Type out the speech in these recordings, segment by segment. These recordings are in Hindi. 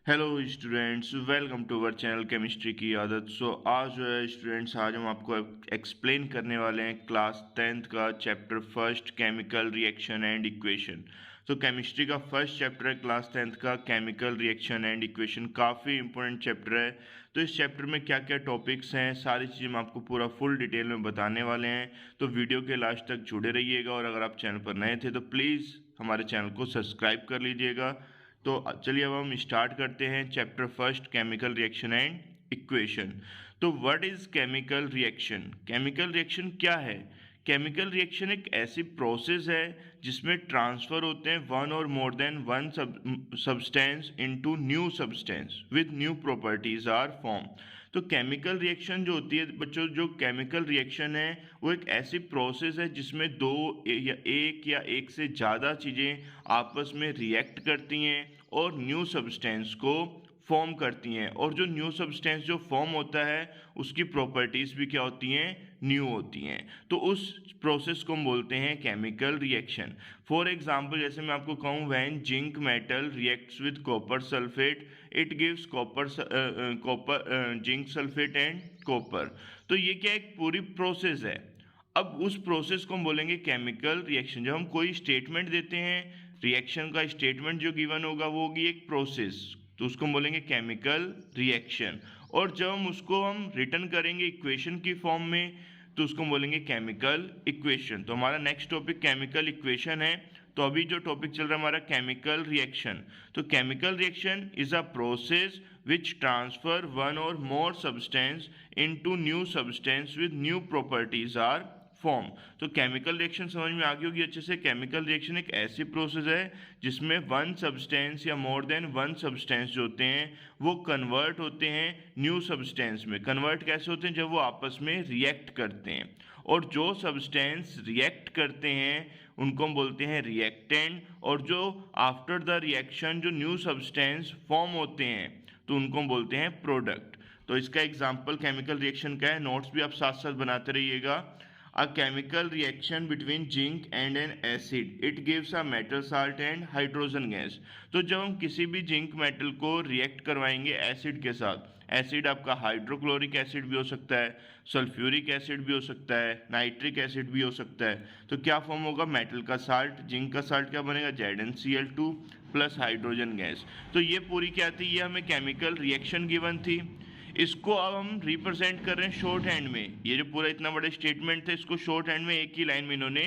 Hello students, welcome to our channel chemistry की आदत। आज जो है स्टूडेंट्स, आज हम आपको एक्सप्लेन करने वाले हैं क्लास 10th का chapter first, chemical reaction and equation. Chemistry का फर्स्ट चैप्टर है क्लास 10th का, केमिकल रिएक्शन एंड इक्वेशन। काफ़ी इंपॉर्टेंट चैप्टर है। तो इस चैप्टर में क्या क्या टॉपिक्स हैं, सारी चीज़ें हम आपको पूरा फुल डिटेल में बताने वाले हैं। तो वीडियो के लास्ट तक जुड़े रहिएगा, और अगर आप चैनल पर नए थे तो प्लीज़ हमारे चैनल को सब्सक्राइब कर लीजिएगा। तो चलिए अब हम स्टार्ट करते हैं chapter first, chemical reaction and equation. तो what is chemical reaction? Chemical reaction क्या है? केमिकल रिएक्शन एक ऐसी प्रोसेस है जिसमें ट्रांसफर होते हैं वन और more than one substance into new substance with new properties are form. तो केमिकल रिएक्शन जो होती है बच्चों, जो केमिकल रिएक्शन है वो एक ऐसी प्रोसेस है जिसमें या एक से ज़्यादा चीज़ें आपस में रिएक्ट करती हैं और न्यू सब्सटेंस को फॉर्म करती हैं। और जो न्यू सब्सटेंस जो फॉर्म होता है उसकी प्रॉपर्टीज़ भी क्या होती हैं? न्यू होती हैं। तो उस प्रोसेस को हम बोलते हैं केमिकल रिएक्शन। फॉर एग्जांपल, जैसे मैं आपको कहूँ, when zinc metal reacts with copper sulphate it gives copper zinc sulphate and copper. तो ये क्या एक पूरी प्रोसेस है। अब उस प्रोसेस को हम बोलेंगे केमिकल रिएक्शन। जब हम कोई स्टेटमेंट देते हैं, रिएक्शन का स्टेटमेंट जो गिवन होगा वो होगी एक प्रोसेस, तो उसको हम बोलेंगे केमिकल रिएक्शन। और जब हम रिटर्न करेंगे इक्वेशन की फॉर्म में, तो उसको हम बोलेंगे केमिकल इक्वेशन। तो हमारा नेक्स्ट टॉपिक केमिकल इक्वेशन है। तो अभी जो टॉपिक चल रहा है हमारा केमिकल रिएक्शन। तो chemical reaction is a process which transfer one और more substance into new substance with new properties are form. तो केमिकल रिएक्शन समझ में आ गई होगी अच्छे से। केमिकल रिएक्शन एक ऐसी प्रोसेस है जिसमें वन सब्सटेंस या मोर देन वन सब्सटेंस जो होते हैं वो कन्वर्ट होते हैं न्यू सब्सटेंस में। कन्वर्ट कैसे होते हैं? जब वो आपस में रिएक्ट करते हैं। और जो सब्सटेंस रिएक्ट करते हैं उनको हम बोलते हैं रिएक्टेंट। और जो आफ्टर द रिएक्शन जो न्यू सब्सटेंस फॉर्म होते हैं तो उनको हम बोलते हैं प्रोडक्ट। तो इसका एग्जाम्पल केमिकल रिएक्शन का है। नोट्स भी आप साथ साथ बनाते रहिएगा। A chemical reaction between zinc and an acid it gives a metal salt and hydrogen gas। तो जब हम किसी भी जिंक मेटल को रिएक्ट करवाएंगे एसिड के साथ, एसिड आपका हाइड्रोक्लोरिक एसिड भी हो सकता है, सल्फ्यूरिक एसिड भी हो सकता है, नाइट्रिक एसिड भी हो सकता है, तो क्या फॉर्म होगा? मेटल का साल्ट, जिंक का साल्ट क्या बनेगा? ZnCl2 plus hydrogen gas. तो ये पूरी क्या थी? ये हमें केमिकल रिएक्शन गिवन थी। इसको अब हम रिप्रेजेंट कर रहे हैं शॉर्ट हैंड में। ये जो पूरा इतना बड़ा स्टेटमेंट था इसको शॉर्ट हैंड में एक ही लाइन में इन्होंने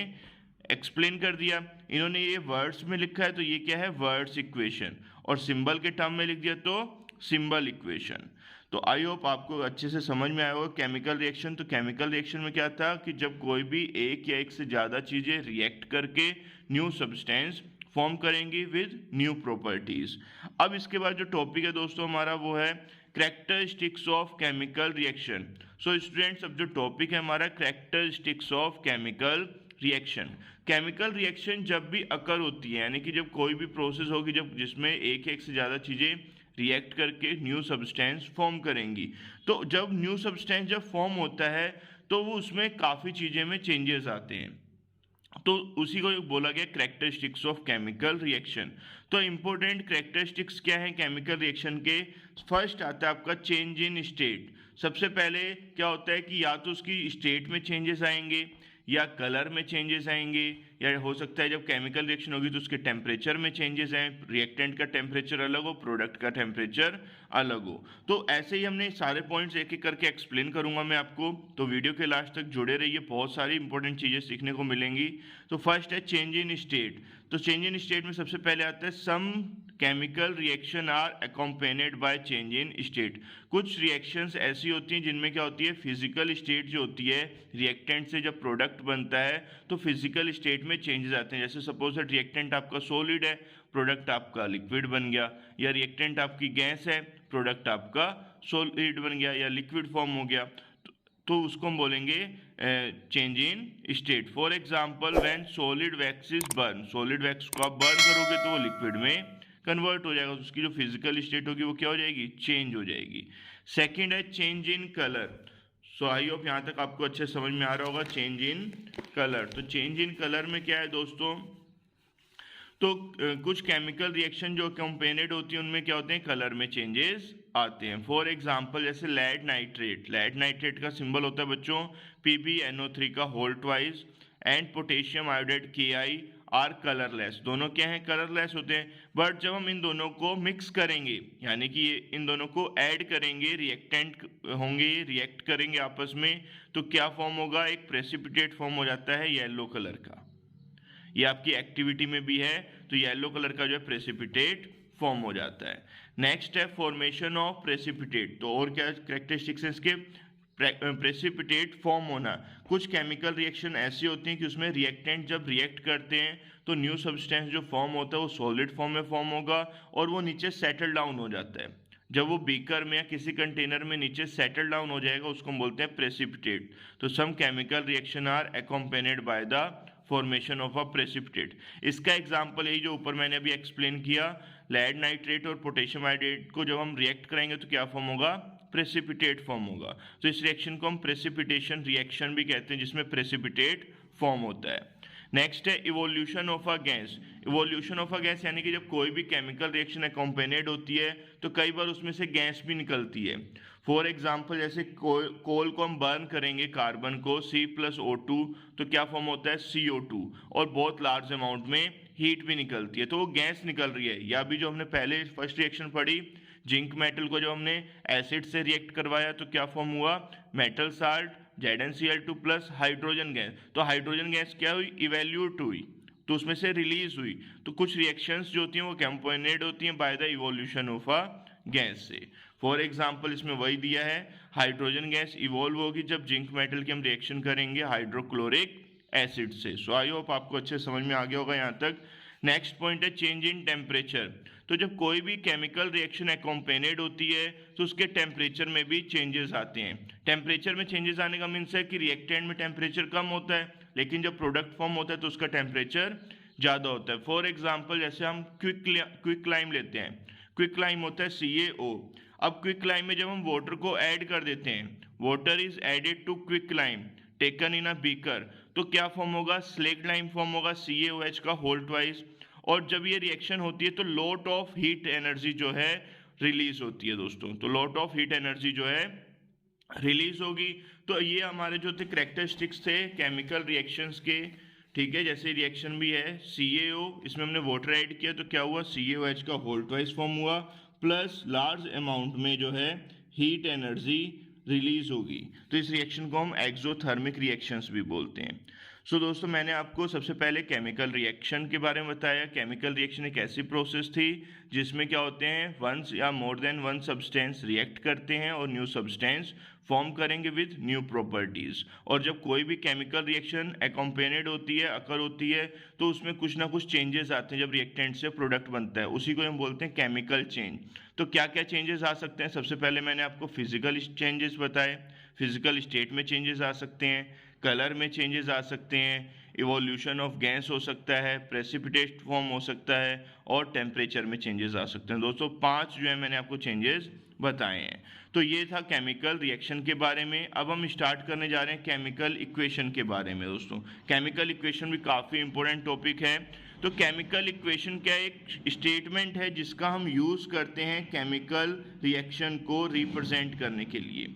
एक्सप्लेन कर दिया। इन्होंने ये वर्ड्स में लिखा है तो ये क्या है? Words equation. और सिंबल के टर्म में लिख दिया तो सिंबल इक्वेशन। तो आई होप आपको अच्छे से समझ में आया होगा केमिकल रिएक्शन। तो केमिकल रिएक्शन में क्या था कि जब कोई भी एक या एक से ज़्यादा चीज़ें रिएक्ट करके न्यू सब्सटेंस फॉर्म करेंगी विद न्यू प्रॉपर्टीज। अब इसके बाद जो टॉपिक है दोस्तों हमारा वो है characteristics of chemical reaction. So students, अब जो टॉपिक है हमारा characteristics of chemical reaction. Chemical reaction जब भी अकर होती है, यानी कि जब कोई भी प्रोसेस होगी जब जिसमें एक से ज़्यादा चीज़ें रिएक्ट करके न्यू सब्सटेंस फॉर्म करेंगी, तो जब न्यू सब्सटेंस जब फॉर्म होता है तो वो उसमें काफ़ी चीज़ें में चेंजेस आते हैं। तो उसी को बोला गया कैरेक्टरिस्टिक्स ऑफ केमिकल रिएक्शन। तो इंपॉर्टेंट कैरेक्टरिस्टिक्स क्या है केमिकल रिएक्शन के? फर्स्ट आता है आपका चेंज इन स्टेट। सबसे पहले क्या होता है कि या तो उसकी स्टेट में चेंजेस आएंगे, या कलर में चेंजेस आएंगे, या हो सकता है जब केमिकल रिएक्शन होगी तो उसके टेम्परेचर में चेंजेस आए, रिएक्टेंट का टेम्परेचर अलग हो, प्रोडक्ट का टेम्परेचर अलग हो। तो ऐसे ही हमने सारे पॉइंट्स एक एक करके एक्सप्लेन करूंगा मैं आपको। तो वीडियो के लास्ट तक जुड़े रहिए, बहुत सारी इंपॉर्टेंट चीज़ें सीखने को मिलेंगी। तो फर्स्ट है चेंज इन स्टेट। तो चेंज इन स्टेट में सबसे पहले आता है some chemical reaction are accompanied by change in state. कुछ रिएक्शंस ऐसी होती हैं जिनमें क्या होती है? फिजिकल स्टेट जो होती है रिएक्टेंट से जब प्रोडक्ट बनता है तो फिजिकल स्टेट में चेंजेस आते हैं। जैसे सपोज दैट रिएक्टेंट आपका सॉलिड है, प्रोडक्ट आपका लिक्विड बन गया, या रिएक्टेंट आपकी गैस है, प्रोडक्ट आपका सॉलिड बन गया या लिक्विड फॉर्म हो गया। तो उसको हम बोलेंगे change in state. For example when solid wax is burn, solid wax को आप बर्न करोगे तो वो लिक्विड में कन्वर्ट हो जाएगा, तो उसकी जो फिजिकल स्टेट होगी वो क्या हो जाएगी? चेंज हो जाएगी। सेकंड है change in colour. So I hope यहाँ तक आपको अच्छे समझ में आ रहा होगा चेंज इन कलर। तो चेंज इन कलर में क्या है दोस्तों? तो कुछ केमिकल रिएक्शन जो कंपेनेड होती है उनमें क्या होते हैं, कलर में चेंजेस आते हैं। फॉर एग्जांपल जैसे लेड नाइट्रेट का सिंबल होता है बच्चों PbNO3 का whole twice, and potassium iodide KI are colourless. दोनों क्या हैं, कलरलेस होते हैं। बट जब हम इन दोनों को मिक्स करेंगे, यानी कि इन दोनों को ऐड करेंगे, रिएक्टेंट होंगे, रिएक्ट करेंगे आपस में, तो क्या फॉर्म होगा, एक प्रेसिपिटेट फॉर्म हो जाता है येलो कलर का। ये आपकी एक्टिविटी में भी है, तो येलो कलर का जो है प्रेसिपिटेट फॉर्म हो जाता है। नेक्स्ट है फॉर्मेशन ऑफ प्रेसिपिटेट। तो और क्या कैरेक्टरिस्टिक्स हैं इसके, प्रेसिपिटेट फॉर्म होना। कुछ केमिकल रिएक्शन ऐसी होती हैं कि उसमें रिएक्टेंट जब रिएक्ट करते हैं तो न्यू सब्सटेंस जो फॉर्म होता है वो सॉलिड फॉर्म में फॉर्म होगा और वो नीचे सेटल डाउन हो जाता है। जब वो बीकर में या किसी कंटेनर में नीचे सेटल डाउन हो जाएगा उसको हम बोलते हैं प्रेसिपिटेट। तो some chemical reaction are accompanied by the formation of a precipitate. इसका एग्जांपल यही जो ऊपर मैंने अभी एक्सप्लेन किया, लेड नाइट्रेट और पोटेशियम आयोडाइड को जब हम रिएक्ट करेंगे तो क्या फॉर्म होगा, प्रेसिपिटेट फॉर्म होगा। तो इस रिएक्शन को हम प्रेसिपिटेशन रिएक्शन भी कहते हैं जिसमें प्रेसिपिटेट फॉर्म होता है। नेक्स्ट है evolution of a gas. Evolution of a gas यानी कि जब कोई भी केमिकल रिएक्शन अकम्पेनिड होती है तो कई बार उसमें से गैस भी निकलती है। फॉर एग्जाम्पल जैसे कोल को हम बर्न करेंगे, कार्बन को C+O2, तो क्या फॉर्म होता है, CO2, और बहुत लार्ज अमाउंट में हीट भी निकलती है, तो वो गैस निकल रही है। या भी जो हमने पहले फर्स्ट रिएक्शन पढ़ी, जिंक मेटल को जब हमने एसिड से रिएक्ट करवाया तो क्या फॉर्म हुआ, metal salt ZnCl2 plus hydrogen gas. तो हाइड्रोजन गैस क्या हुई, इवेल्यूट हुई, तो उसमें से रिलीज हुई। तो कुछ रिएक्शंस जो होती हैं वो कंपोनेंट होती हैं by the evolution of a gas से। फॉर एग्जाम्पल इसमें वही दिया है, हाइड्रोजन गैस इवॉल्व होगी जब जिंक मेटल की हम रिएक्शन करेंगे हाइड्रोक्लोरिक एसिड से। सो आई होप आपको अच्छे समझ में आ गया होगा यहाँ तक। नेक्स्ट पॉइंट है चेंज इन टेम्परेचर। तो जब कोई भी केमिकल रिएक्शन अकम्पेनिड होती है तो उसके टेम्परेचर में भी चेंजेस आते हैं। टेम्परेचर में चेंजेस आने का मीन्स है कि रिएक्टेंट में टेम्परेचर कम होता है लेकिन जब प्रोडक्ट फॉर्म होता है तो उसका टेम्परेचर ज़्यादा होता है। फॉर एग्जाम्पल जैसे हम क्विक लाइम लेते हैं, क्विक लाइम होता है CaO। अब क्विक लाइम में जब हम वाटर को ऐड कर देते हैं, water is added to quick lime taken in a beaker, तो क्या फॉर्म होगा, स्लेक्ट लाइम फॉर्म होगा CaOH का होल ट्वाइस। और जब ये रिएक्शन होती है तो लॉट ऑफ हीट एनर्जी जो है रिलीज होती है दोस्तों, तो लॉट ऑफ हीट एनर्जी जो है रिलीज होगी। तो ये हमारे जो थे कैरेक्टरिस्टिक्स थे केमिकल रिएक्शंस के, ठीक है। जैसे रिएक्शन भी है CaO, इसमें हमने वाटर ऐड किया तो क्या हुआ, CaOH का होल ट्वाइस फॉर्म हुआ प्लस लार्ज अमाउंट में जो है हीट एनर्जी रिलीज होगी। तो इस रिएक्शन को हम एक्सोथर्मिक रिएक्शंस भी बोलते हैं। सो दोस्तों मैंने आपको सबसे पहले केमिकल रिएक्शन के बारे में बताया। केमिकल रिएक्शन एक ऐसी प्रोसेस थी जिसमें क्या होते हैं, वंस या मोर देन वन सब्सटेंस रिएक्ट करते हैं और न्यू सब्सटेंस फॉर्म करेंगे विद न्यू प्रॉपर्टीज। और जब कोई भी केमिकल रिएक्शन अकम्पेनिड होती है, अकर होती है, तो उसमें कुछ ना कुछ चेंजेस आते हैं जब रिएक्टेंट से प्रोडक्ट बनता है, उसी को हम बोलते हैं केमिकल चेंज। तो क्या क्या चेंजेस आ सकते हैं, सबसे पहले मैंने आपको फिजिकल चेंजेस बताए, फिजिकल स्टेट में चेंजेस आ सकते हैं, कलर में चेंजेस आ सकते हैं, इवोल्यूशन ऑफ गैस हो सकता है, प्रेसिपिटेट फॉर्म हो सकता है, और टेम्परेचर में चेंजेस आ सकते हैं। दोस्तों 5 जो है मैंने आपको चेंजेस बताए हैं। तो ये था केमिकल रिएक्शन के बारे में। अब हम स्टार्ट करने जा रहे हैं केमिकल इक्वेशन के बारे में। दोस्तों केमिकल इक्वेशन भी काफ़ी इंपॉर्टेंट टॉपिक है। तो केमिकल इक्वेशन क्या एक स्टेटमेंट है जिसका हम यूज़ करते हैं केमिकल रिएक्शन को रिप्रेजेंट करने के लिए।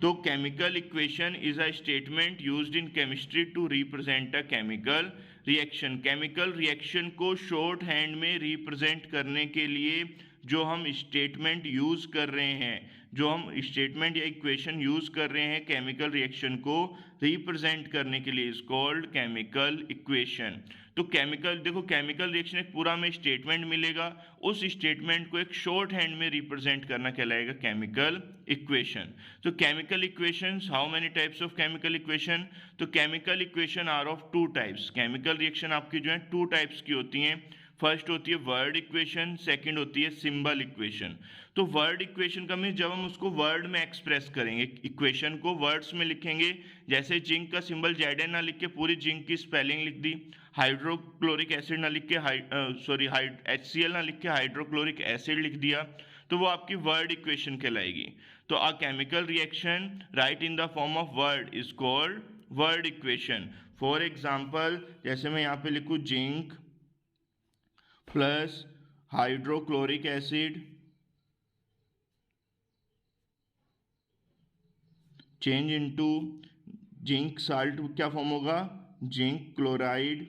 तो chemical equation is a statement used in chemistry to represent a chemical reaction. Chemical reaction को शॉर्ट हैंड में रिप्रेजेंट करने के लिए जो हम स्टेटमेंट यूज कर रहे हैं, जो हम स्टेटमेंट या इक्वेशन यूज कर रहे हैं केमिकल रिएक्शन को रिप्रेजेंट करने के लिए, इज कॉल्ड केमिकल इक्वेशन। तो केमिकल देखो, केमिकल रिएक्शन एक पूरा में स्टेटमेंट मिलेगा, उस स्टेटमेंट को एक शॉर्ट हैंड में रिप्रेजेंट करना कहलाएगा केमिकल इक्वेशन। तो chemical equations, how many types of chemical equation, तो chemical equation are of 2 types. Chemical reaction आपकी जो है 2 टाइप्स की होती हैं। फर्स्ट होती है वर्ड इक्वेशन, सेकंड होती है सिंबल इक्वेशन। तो वर्ड इक्वेशन का मीन जब हम उसको वर्ड में एक्सप्रेस करेंगे, इक्वेशन को वर्ड्स में लिखेंगे, जैसे जिंक का सिंबल Zn ना लिख के पूरी जिंक की स्पेलिंग लिख दी, हाइड्रोक्लोरिक एसिड ना लिख के HCl ना लिख के हाइड्रोक्लोरिक एसिड लिख दिया, तो वो आपकी वर्ड इक्वेशन कहलाएगी। तो a chemical reaction write in the form of word is called word equation. For example जैसे मैं यहाँ पे लिखूँ zinc plus hydrochloric acid change into zinc salt, क्या फॉर्म होगा, zinc chloride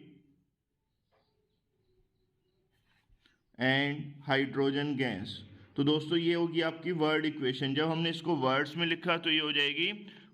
and hydrogen gas. तो दोस्तों ये होगी आपकी वर्ड इक्वेशन। जब हमने इसको वर्ड्स में लिखा तो ये हो जाएगी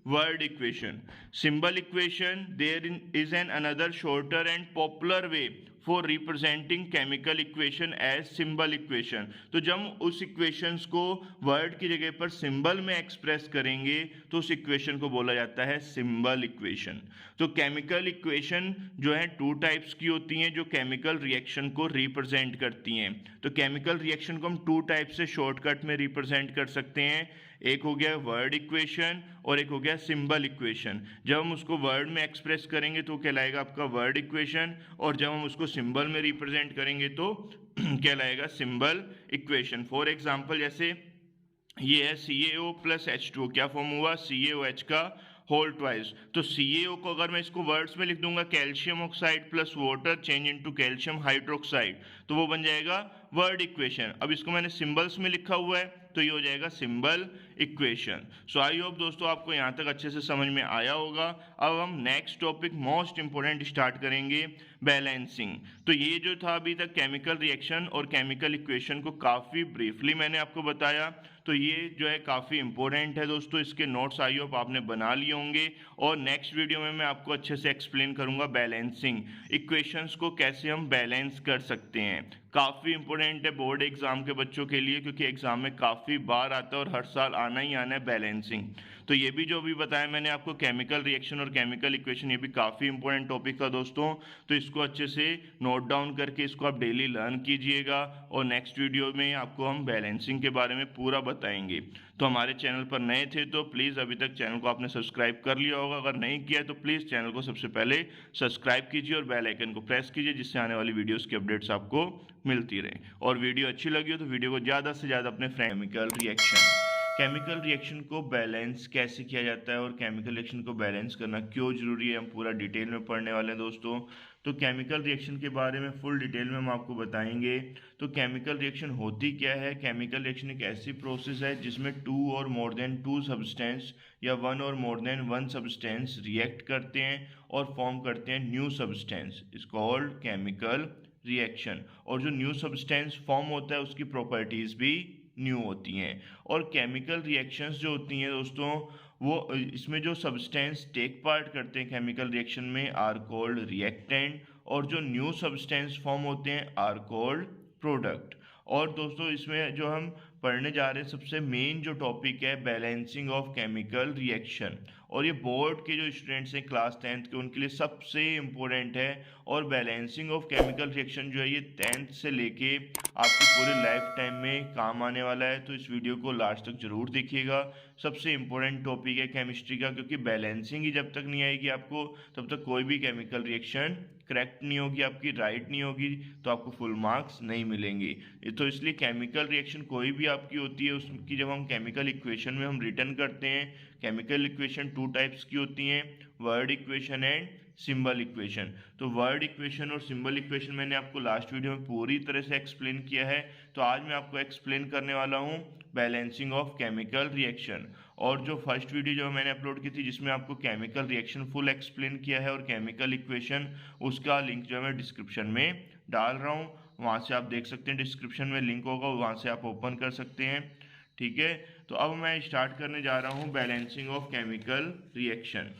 word equation. Symbol equation, there is an another shorter and popular way for representing chemical equation as symbol equation. तो जब हम उस इक्वेशंस को वर्ड की जगह पर सिंबल में एक्सप्रेस करेंगे तो उस इक्वेशन को बोला जाता है सिंबल इक्वेशन। तो केमिकल इक्वेशन जो है टू टाइप्स की होती हैं जो केमिकल रिएक्शन को रिप्रेजेंट करती हैं। तो केमिकल रिएक्शन को हम टू टाइप से शॉर्टकट में रिप्रेजेंट कर सकते हैं, एक हो गया वर्ड इक्वेशन और एक हो गया सिंबल इक्वेशन। जब हम उसको वर्ड में एक्सप्रेस करेंगे तो कहलाएगा आपका वर्ड इक्वेशन, और जब हम उसको सिंबल में रिप्रेजेंट करेंगे तो कहलाएगा सिंबल इक्वेशन। फॉर एग्जांपल जैसे ये है CaO प्लस H2O, क्या फॉर्म हुआ, CaOH का होल ट्वाइस। तो CaO को अगर मैं इसको वर्ड्स में लिख दूंगा calcium oxide plus water change into calcium hydroxide, तो वो बन जाएगा वर्ड इक्वेशन। अब इसको मैंने सिंबल्स में लिखा हुआ है तो ये हो जाएगा symbol equation. So I hope दोस्तों आपको यहाँ तक अच्छे से समझ में आया होगा। अब हम next topic most important start करेंगे, बैलेंसिंग। तो ये जो था अभी तक केमिकल रिएक्शन और केमिकल इक्वेशन को काफ़ी ब्रीफली मैंने आपको बताया, तो ये जो है काफ़ी इंपॉर्टेंट है दोस्तों। इसके नोट्स आई होप आपने बना लिए होंगे, और नेक्स्ट वीडियो में मैं आपको अच्छे से एक्सप्लेन करूंगा बैलेंसिंग, इक्वेशंस को कैसे हम बैलेंस कर सकते हैं। काफ़ी इंपॉर्टेंट है बोर्ड एग्जाम के बच्चों के लिए, क्योंकि एग्जाम में काफ़ी बार आता है और हर साल आना ही आना है बैलेंसिंग। तो ये भी जो अभी बताया मैंने आपको केमिकल रिएक्शन और केमिकल इक्वेशन, ये भी काफ़ी इंपॉर्टेंट टॉपिक था दोस्तों। तो इसको अच्छे से नोट डाउन करके इसको आप डेली लर्न कीजिएगा, और नेक्स्ट वीडियो में आपको हम बैलेंसिंग के बारे में पूरा बताएंगे। तो हमारे चैनल पर नए थे तो प्लीज़ अभी तक चैनल को आपने सब्सक्राइब कर लिया होगा, अगर नहीं किया तो प्लीज़ चैनल को सबसे पहले सब्सक्राइब कीजिए और बेल आइकन को प्रेस कीजिए, जिससे आने वाली वीडियोस की अपडेट्स आपको मिलती रहे। और वीडियो अच्छी लगी हो तो वीडियो को ज़्यादा से ज़्यादा अपने फ्रेंड, केमिकल रिएक्शन को बैलेंस कैसे किया जाता है और केमिकल रिएक्शन को बैलेंस करना क्यों जरूरी है, हम पूरा डिटेल में पढ़ने वाले हैं दोस्तों। तो केमिकल रिएक्शन के बारे में फुल डिटेल में हम आपको बताएंगे। तो केमिकल रिएक्शन होती क्या है, केमिकल रिएक्शन एक ऐसी प्रोसेस है जिसमें टू और मोर देन टू सब्सटेंस या वन और more than one substance react करते हैं और फॉर्म करते हैं new substance, is called chemical reaction. और जो न्यू सब्सटेंस फॉर्म होता है उसकी प्रॉपर्टीज भी न्यू होती हैं। और केमिकल रिएक्शंस जो होती हैं दोस्तों, वो इसमें जो सब्सटेंस टेक पार्ट करते हैं केमिकल रिएक्शन में आर कॉल्ड रिएक्टेंट, और जो न्यू सब्सटेंस फॉर्म होते हैं आर कॉल्ड प्रोडक्ट। और दोस्तों इसमें जो हम पढ़ने जा रहे हैं सबसे मेन जो टॉपिक है बैलेंसिंग ऑफ केमिकल रिएक्शन, और ये बोर्ड के जो स्टूडेंट्स हैं क्लास 10th के उनके लिए सबसे इम्पोर्टेंट है। और बैलेंसिंग ऑफ केमिकल रिएक्शन जो है ये 10th से लेके आपकी पूरे लाइफ टाइम में काम आने वाला है। तो इस वीडियो को लास्ट तक जरूर देखिएगा, सबसे इम्पोर्टेंट टॉपिक है केमिस्ट्री का, क्योंकि बैलेंसिंग ही जब तक नहीं आएगी आपको तब तक कोई भी केमिकल रिएक्शन करेक्ट नहीं होगी, आपकी राइट नहीं होगी, तो आपको फुल मार्क्स नहीं मिलेंगे। तो इसलिए केमिकल रिएक्शन कोई भी आपकी होती है उसकी जब हम केमिकल इक्वेशन में हम रिटर्न करते हैं, केमिकल इक्वेशन टू टाइप्स की होती हैं, word equation and symbol equation. तो वर्ड इक्वेशन और सिंबल इक्वेशन मैंने आपको लास्ट वीडियो में पूरी तरह से एक्सप्लेन किया है। तो आज मैं आपको एक्सप्लेन करने वाला हूँ बैलेंसिंग ऑफ केमिकल रिएक्शन। और जो फर्स्ट वीडियो जो मैंने अपलोड की थी जिसमें आपको केमिकल रिएक्शन फुल एक्सप्लेन किया है और केमिकल इक्वेशन, उसका लिंक जो है मैं डिस्क्रिप्शन में डाल रहा हूँ, वहाँ से आप देख सकते हैं, डिस्क्रिप्शन में लिंक होगा, वहाँ से आप ओपन कर सकते हैं। ठीक है, तो अब मैं स्टार्ट करने जा रहा हूँ बैलेंसिंग ऑफ केमिकल रिएक्शन।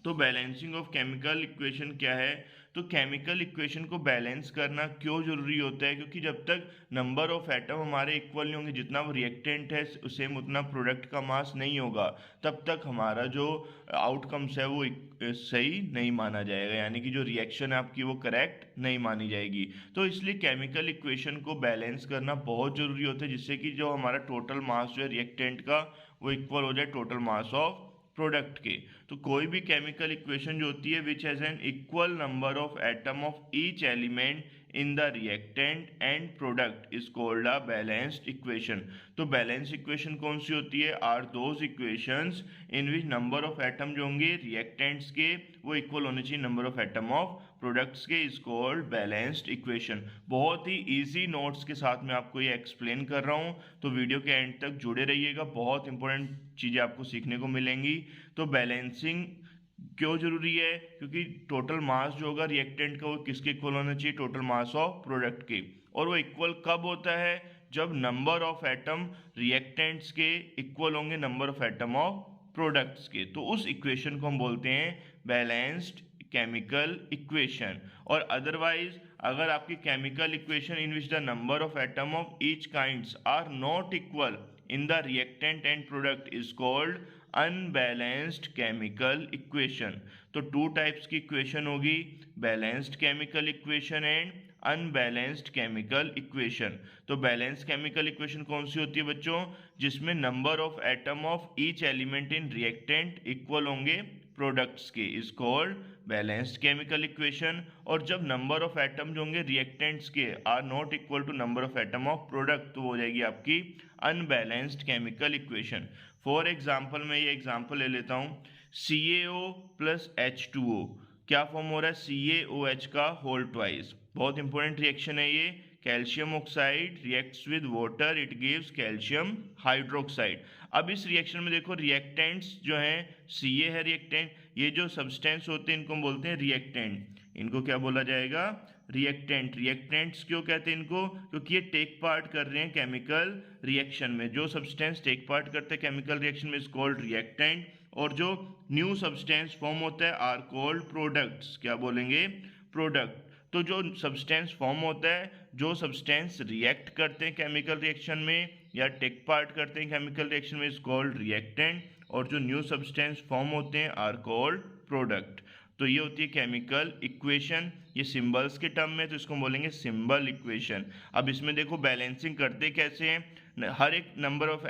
तो बैलेंसिंग ऑफ केमिकल इक्वेशन क्या है, तो केमिकल इक्वेशन को बैलेंस करना क्यों जरूरी होता है, क्योंकि जब तक नंबर ऑफ एटम हमारे इक्वल नहीं होंगे, जितना वो रिएक्टेंट है सेम उतना प्रोडक्ट का मास नहीं होगा, तब तक हमारा जो आउटकम्स है वो सही नहीं माना जाएगा, यानी कि जो रिएक्शन है आपकी वो करेक्ट नहीं मानी जाएगी। तो इसलिए केमिकल इक्वेशन को बैलेंस करना बहुत जरूरी होता है, जिससे कि जो हमारा टोटल मास जो है रिएक्टेंट का वो इक्वल हो जाए टोटल मास ऑफ प्रोडक्ट के। तो कोई भी केमिकल इक्वेशन जो होती है which has an equal number of atom of each element in the reactant and product is called a balanced equation. तो बैलेंस इक्वेशन कौन सी होती है? Are those equations in which number of atom जो होंगे रिएक्टेंट्स के वो इक्वल होने चाहिए number of atom of products के, इज कॉल्ड बैलेंस्ड इक्वेशन। बहुत ही इजी नोट्स के साथ मैं आपको ये एक्सप्लेन कर रहा हूँ, तो वीडियो के एंड तक जुड़े रहिएगा, बहुत इंपॉर्टेंट चीज़ें आपको सीखने को मिलेंगी। तो बैलेंसिंग क्यों जरूरी है? क्योंकि टोटल मास जो होगा रिएक्टेंट का वो किसके इक्वल होना चाहिए? टोटल मास ऑफ प्रोडक्ट के। और वो इक्वल कब होता है? जब नंबर ऑफ एटम रिएक्टेंट्स के इक्वल होंगे number of atom of products के। तो उस इक्वेशन को हम बोलते हैं बैलेंस्ड केमिकल इक्वेशन। और अदरवाइज अगर आपकी chemical equation in which the number of atom of each kinds are not equal in the reactant and product is called unbalanced chemical equation. तो टू टाइप्स की इक्वेशन होगी, balanced chemical equation and unbalanced chemical equation. तो बैलेंस्ड केमिकल इक्वेशन कौन सी होती है बच्चों? जिसमें number of atom of each element in reactant equal होंगे प्रोडक्ट्स के, is called balanced chemical equation. और जब नंबर ऑफ एटम जो होंगे रिएक्टेंट्स के are not equal to number of atom of product, तो हो जाएगी आपकी unbalanced chemical equation. For example मैं ये एग्जाम्पल ले लेता हूँ, CaO प्लस H2O क्या फॉर्म हो रहा है? CaOH का होल ट्वाइस। बहुत इंपॉर्टेंट रिएक्शन है ये। Calcium oxide reacts with water, it gives calcium hydroxide. अब इस रिएक्शन में देखो रिएक्टेंट्स जो हैं, Ca है रिएक्टेंट, ये जो सब्सटेंस होते हैं इनको हम बोलते हैं रिएक्टेंट। इनको क्या बोला जाएगा? रिएक्टेंट। रिएक्टेंट्स क्यों कहते हैं इनको? क्योंकि ये टेक पार्ट कर रहे हैं केमिकल रिएक्शन में। जो सब्सटेंस टेक पार्ट करते हैं केमिकल रिएक्शन में इज कॉल्ड रिएक्टेंट, और जो न्यू सब्सटेंस फॉर्म होता है आर कॉल्ड प्रोडक्ट्स। क्या बोलेंगे? प्रोडक्ट। तो जो सब्सटेंस फॉर्म होता है, जो सब्सटेंस रिएक्ट करते हैं केमिकल रिएक्शन में या टेक पार्ट करते हैं केमिकल रिएक्शन में इज कॉल्ड रिएक्टेंट, और जो न्यू सब्सटेंस फॉर्म होते हैं आर कॉल्ड प्रोडक्ट। तो ये होती है केमिकल इक्वेशन। ये सिंबल्स के टर्म में, तो इसको बोलेंगे सिंबल इक्वेशन। अब इसमें देखो बैलेंसिंग करते कैसे हैं, हर एक नंबर ऑफ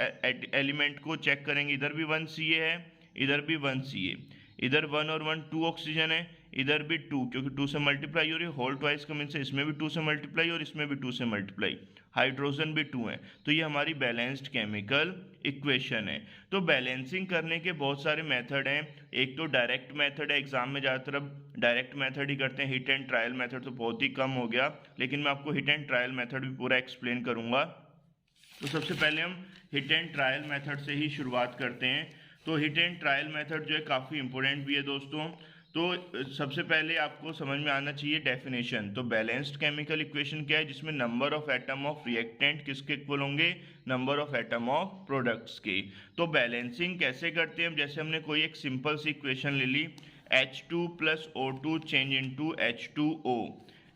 एलिमेंट को चेक करेंगे। इधर भी 1 Ca है, इधर भी 1 Ca, इधर 1 और 1 2 ऑक्सीजन है, इधर भी 2, क्योंकि 2 से मल्टीप्लाई हो रही है, होल ट्वाइस का मीन से इसमें भी 2 से मल्टीप्लाई और इसमें भी 2 से मल्टीप्लाई, हाइड्रोजन भी 2 है। तो ये हमारी बैलेंस्ड केमिकल इक्वेशन है। तो बैलेंसिंग करने के बहुत सारे मेथड हैं। एक तो डायरेक्ट मेथड है, एग्जाम में ज़्यादातर अब डायरेक्ट मेथड ही करते हैं, हिट एंड ट्रायल मेथड तो बहुत ही कम हो गया, लेकिन मैं आपको हिट एंड ट्रायल मेथड भी पूरा एक्सप्लेन करूंगा। तो सबसे पहले हम हिट एंड ट्रायल मेथड से ही शुरुआत करते हैं। तो हिट एंड ट्रायल मेथड जो है काफ़ी इंपॉर्टेंट भी है दोस्तों। तो सबसे पहले आपको समझ में आना चाहिए डेफिनेशन। तो बैलेंस्ड केमिकल इक्वेशन क्या है? जिसमें number of atom of reactant किसके इक्वल होंगे? Number of atom of products के। तो बैलेंसिंग कैसे करते हैं? जैसे हमने कोई एक सिंपल सी इक्वेशन ले ली, H2 plus O2 change into H2O,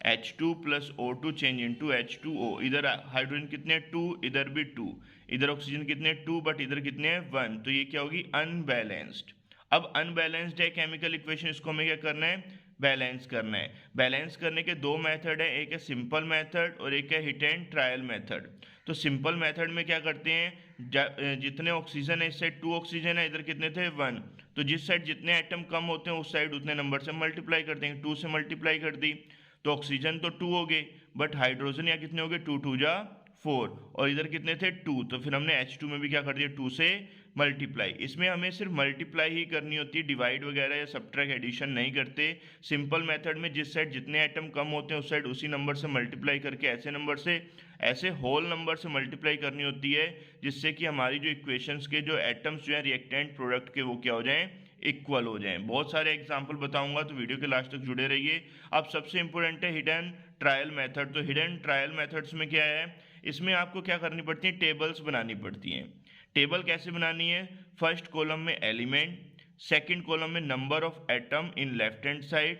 H2 plus O2 change into H2O। इधर हाइड्रोजन कितने? 2, इधर भी 2, इधर ऑक्सीजन कितने? 2, बट इधर कितने हैं? 1। तो ये क्या होगी? अनबैलेंस्ड। अब अनबैलेंस्ड है केमिकल इक्वेशन, इसको हमें क्या करना है? बैलेंस करना है। बैलेंस करने के दो मेथड है, एक है सिंपल मेथड और एक है हिट एंड ट्रायल मेथड। तो सिंपल मेथड में क्या करते हैं, जितने ऑक्सीजन है इस साइड 2 ऑक्सीजन है, इधर कितने थे? 1। तो जिस साइड जितने एटम कम होते हैं उस साइड उतने नंबर से मल्टीप्लाई कर देंगे। 2 से मल्टीप्लाई कर दी तो ऑक्सीजन तो 2 हो गए, बट हाइड्रोजन या कितने हो गए? 2 2 जा 4, और इधर कितने थे? 2। तो फिर हमने H2 में भी क्या कर दिया? 2 से मल्टीप्लाई। इसमें हमें सिर्फ मल्टीप्लाई ही करनी होती है, डिवाइड वगैरह या सब्ट्रैक्ट एडिशन नहीं करते। सिंपल मेथड में जिस साइड जितने एटम कम होते हैं उस साइड उसी नंबर से मल्टीप्लाई करके ऐसे नंबर से, ऐसे होल नंबर से मल्टीप्लाई करनी होती है, जिससे कि हमारी जो इक्वेशंस के जो एटम्स जो है रिएक्टेंट प्रोडक्ट के वो क्या हो जाएं? इक्वल हो जाएं। बहुत सारे एग्जाम्पल बताऊंगा, तो वीडियो के लास्ट तक जुड़े रहिए। अब सबसे इंपॉर्टेंट है हिडन ट्रायल मेथड। तो हिडन ट्रायल मेथड्स में क्या है, इसमें आपको क्या करनी पड़ती है? टेबल्स बनानी पड़ती हैं। टेबल कैसे बनानी है? फर्स्ट कॉलम में एलिमेंट, सेकंड कॉलम में number of atom in left hand side,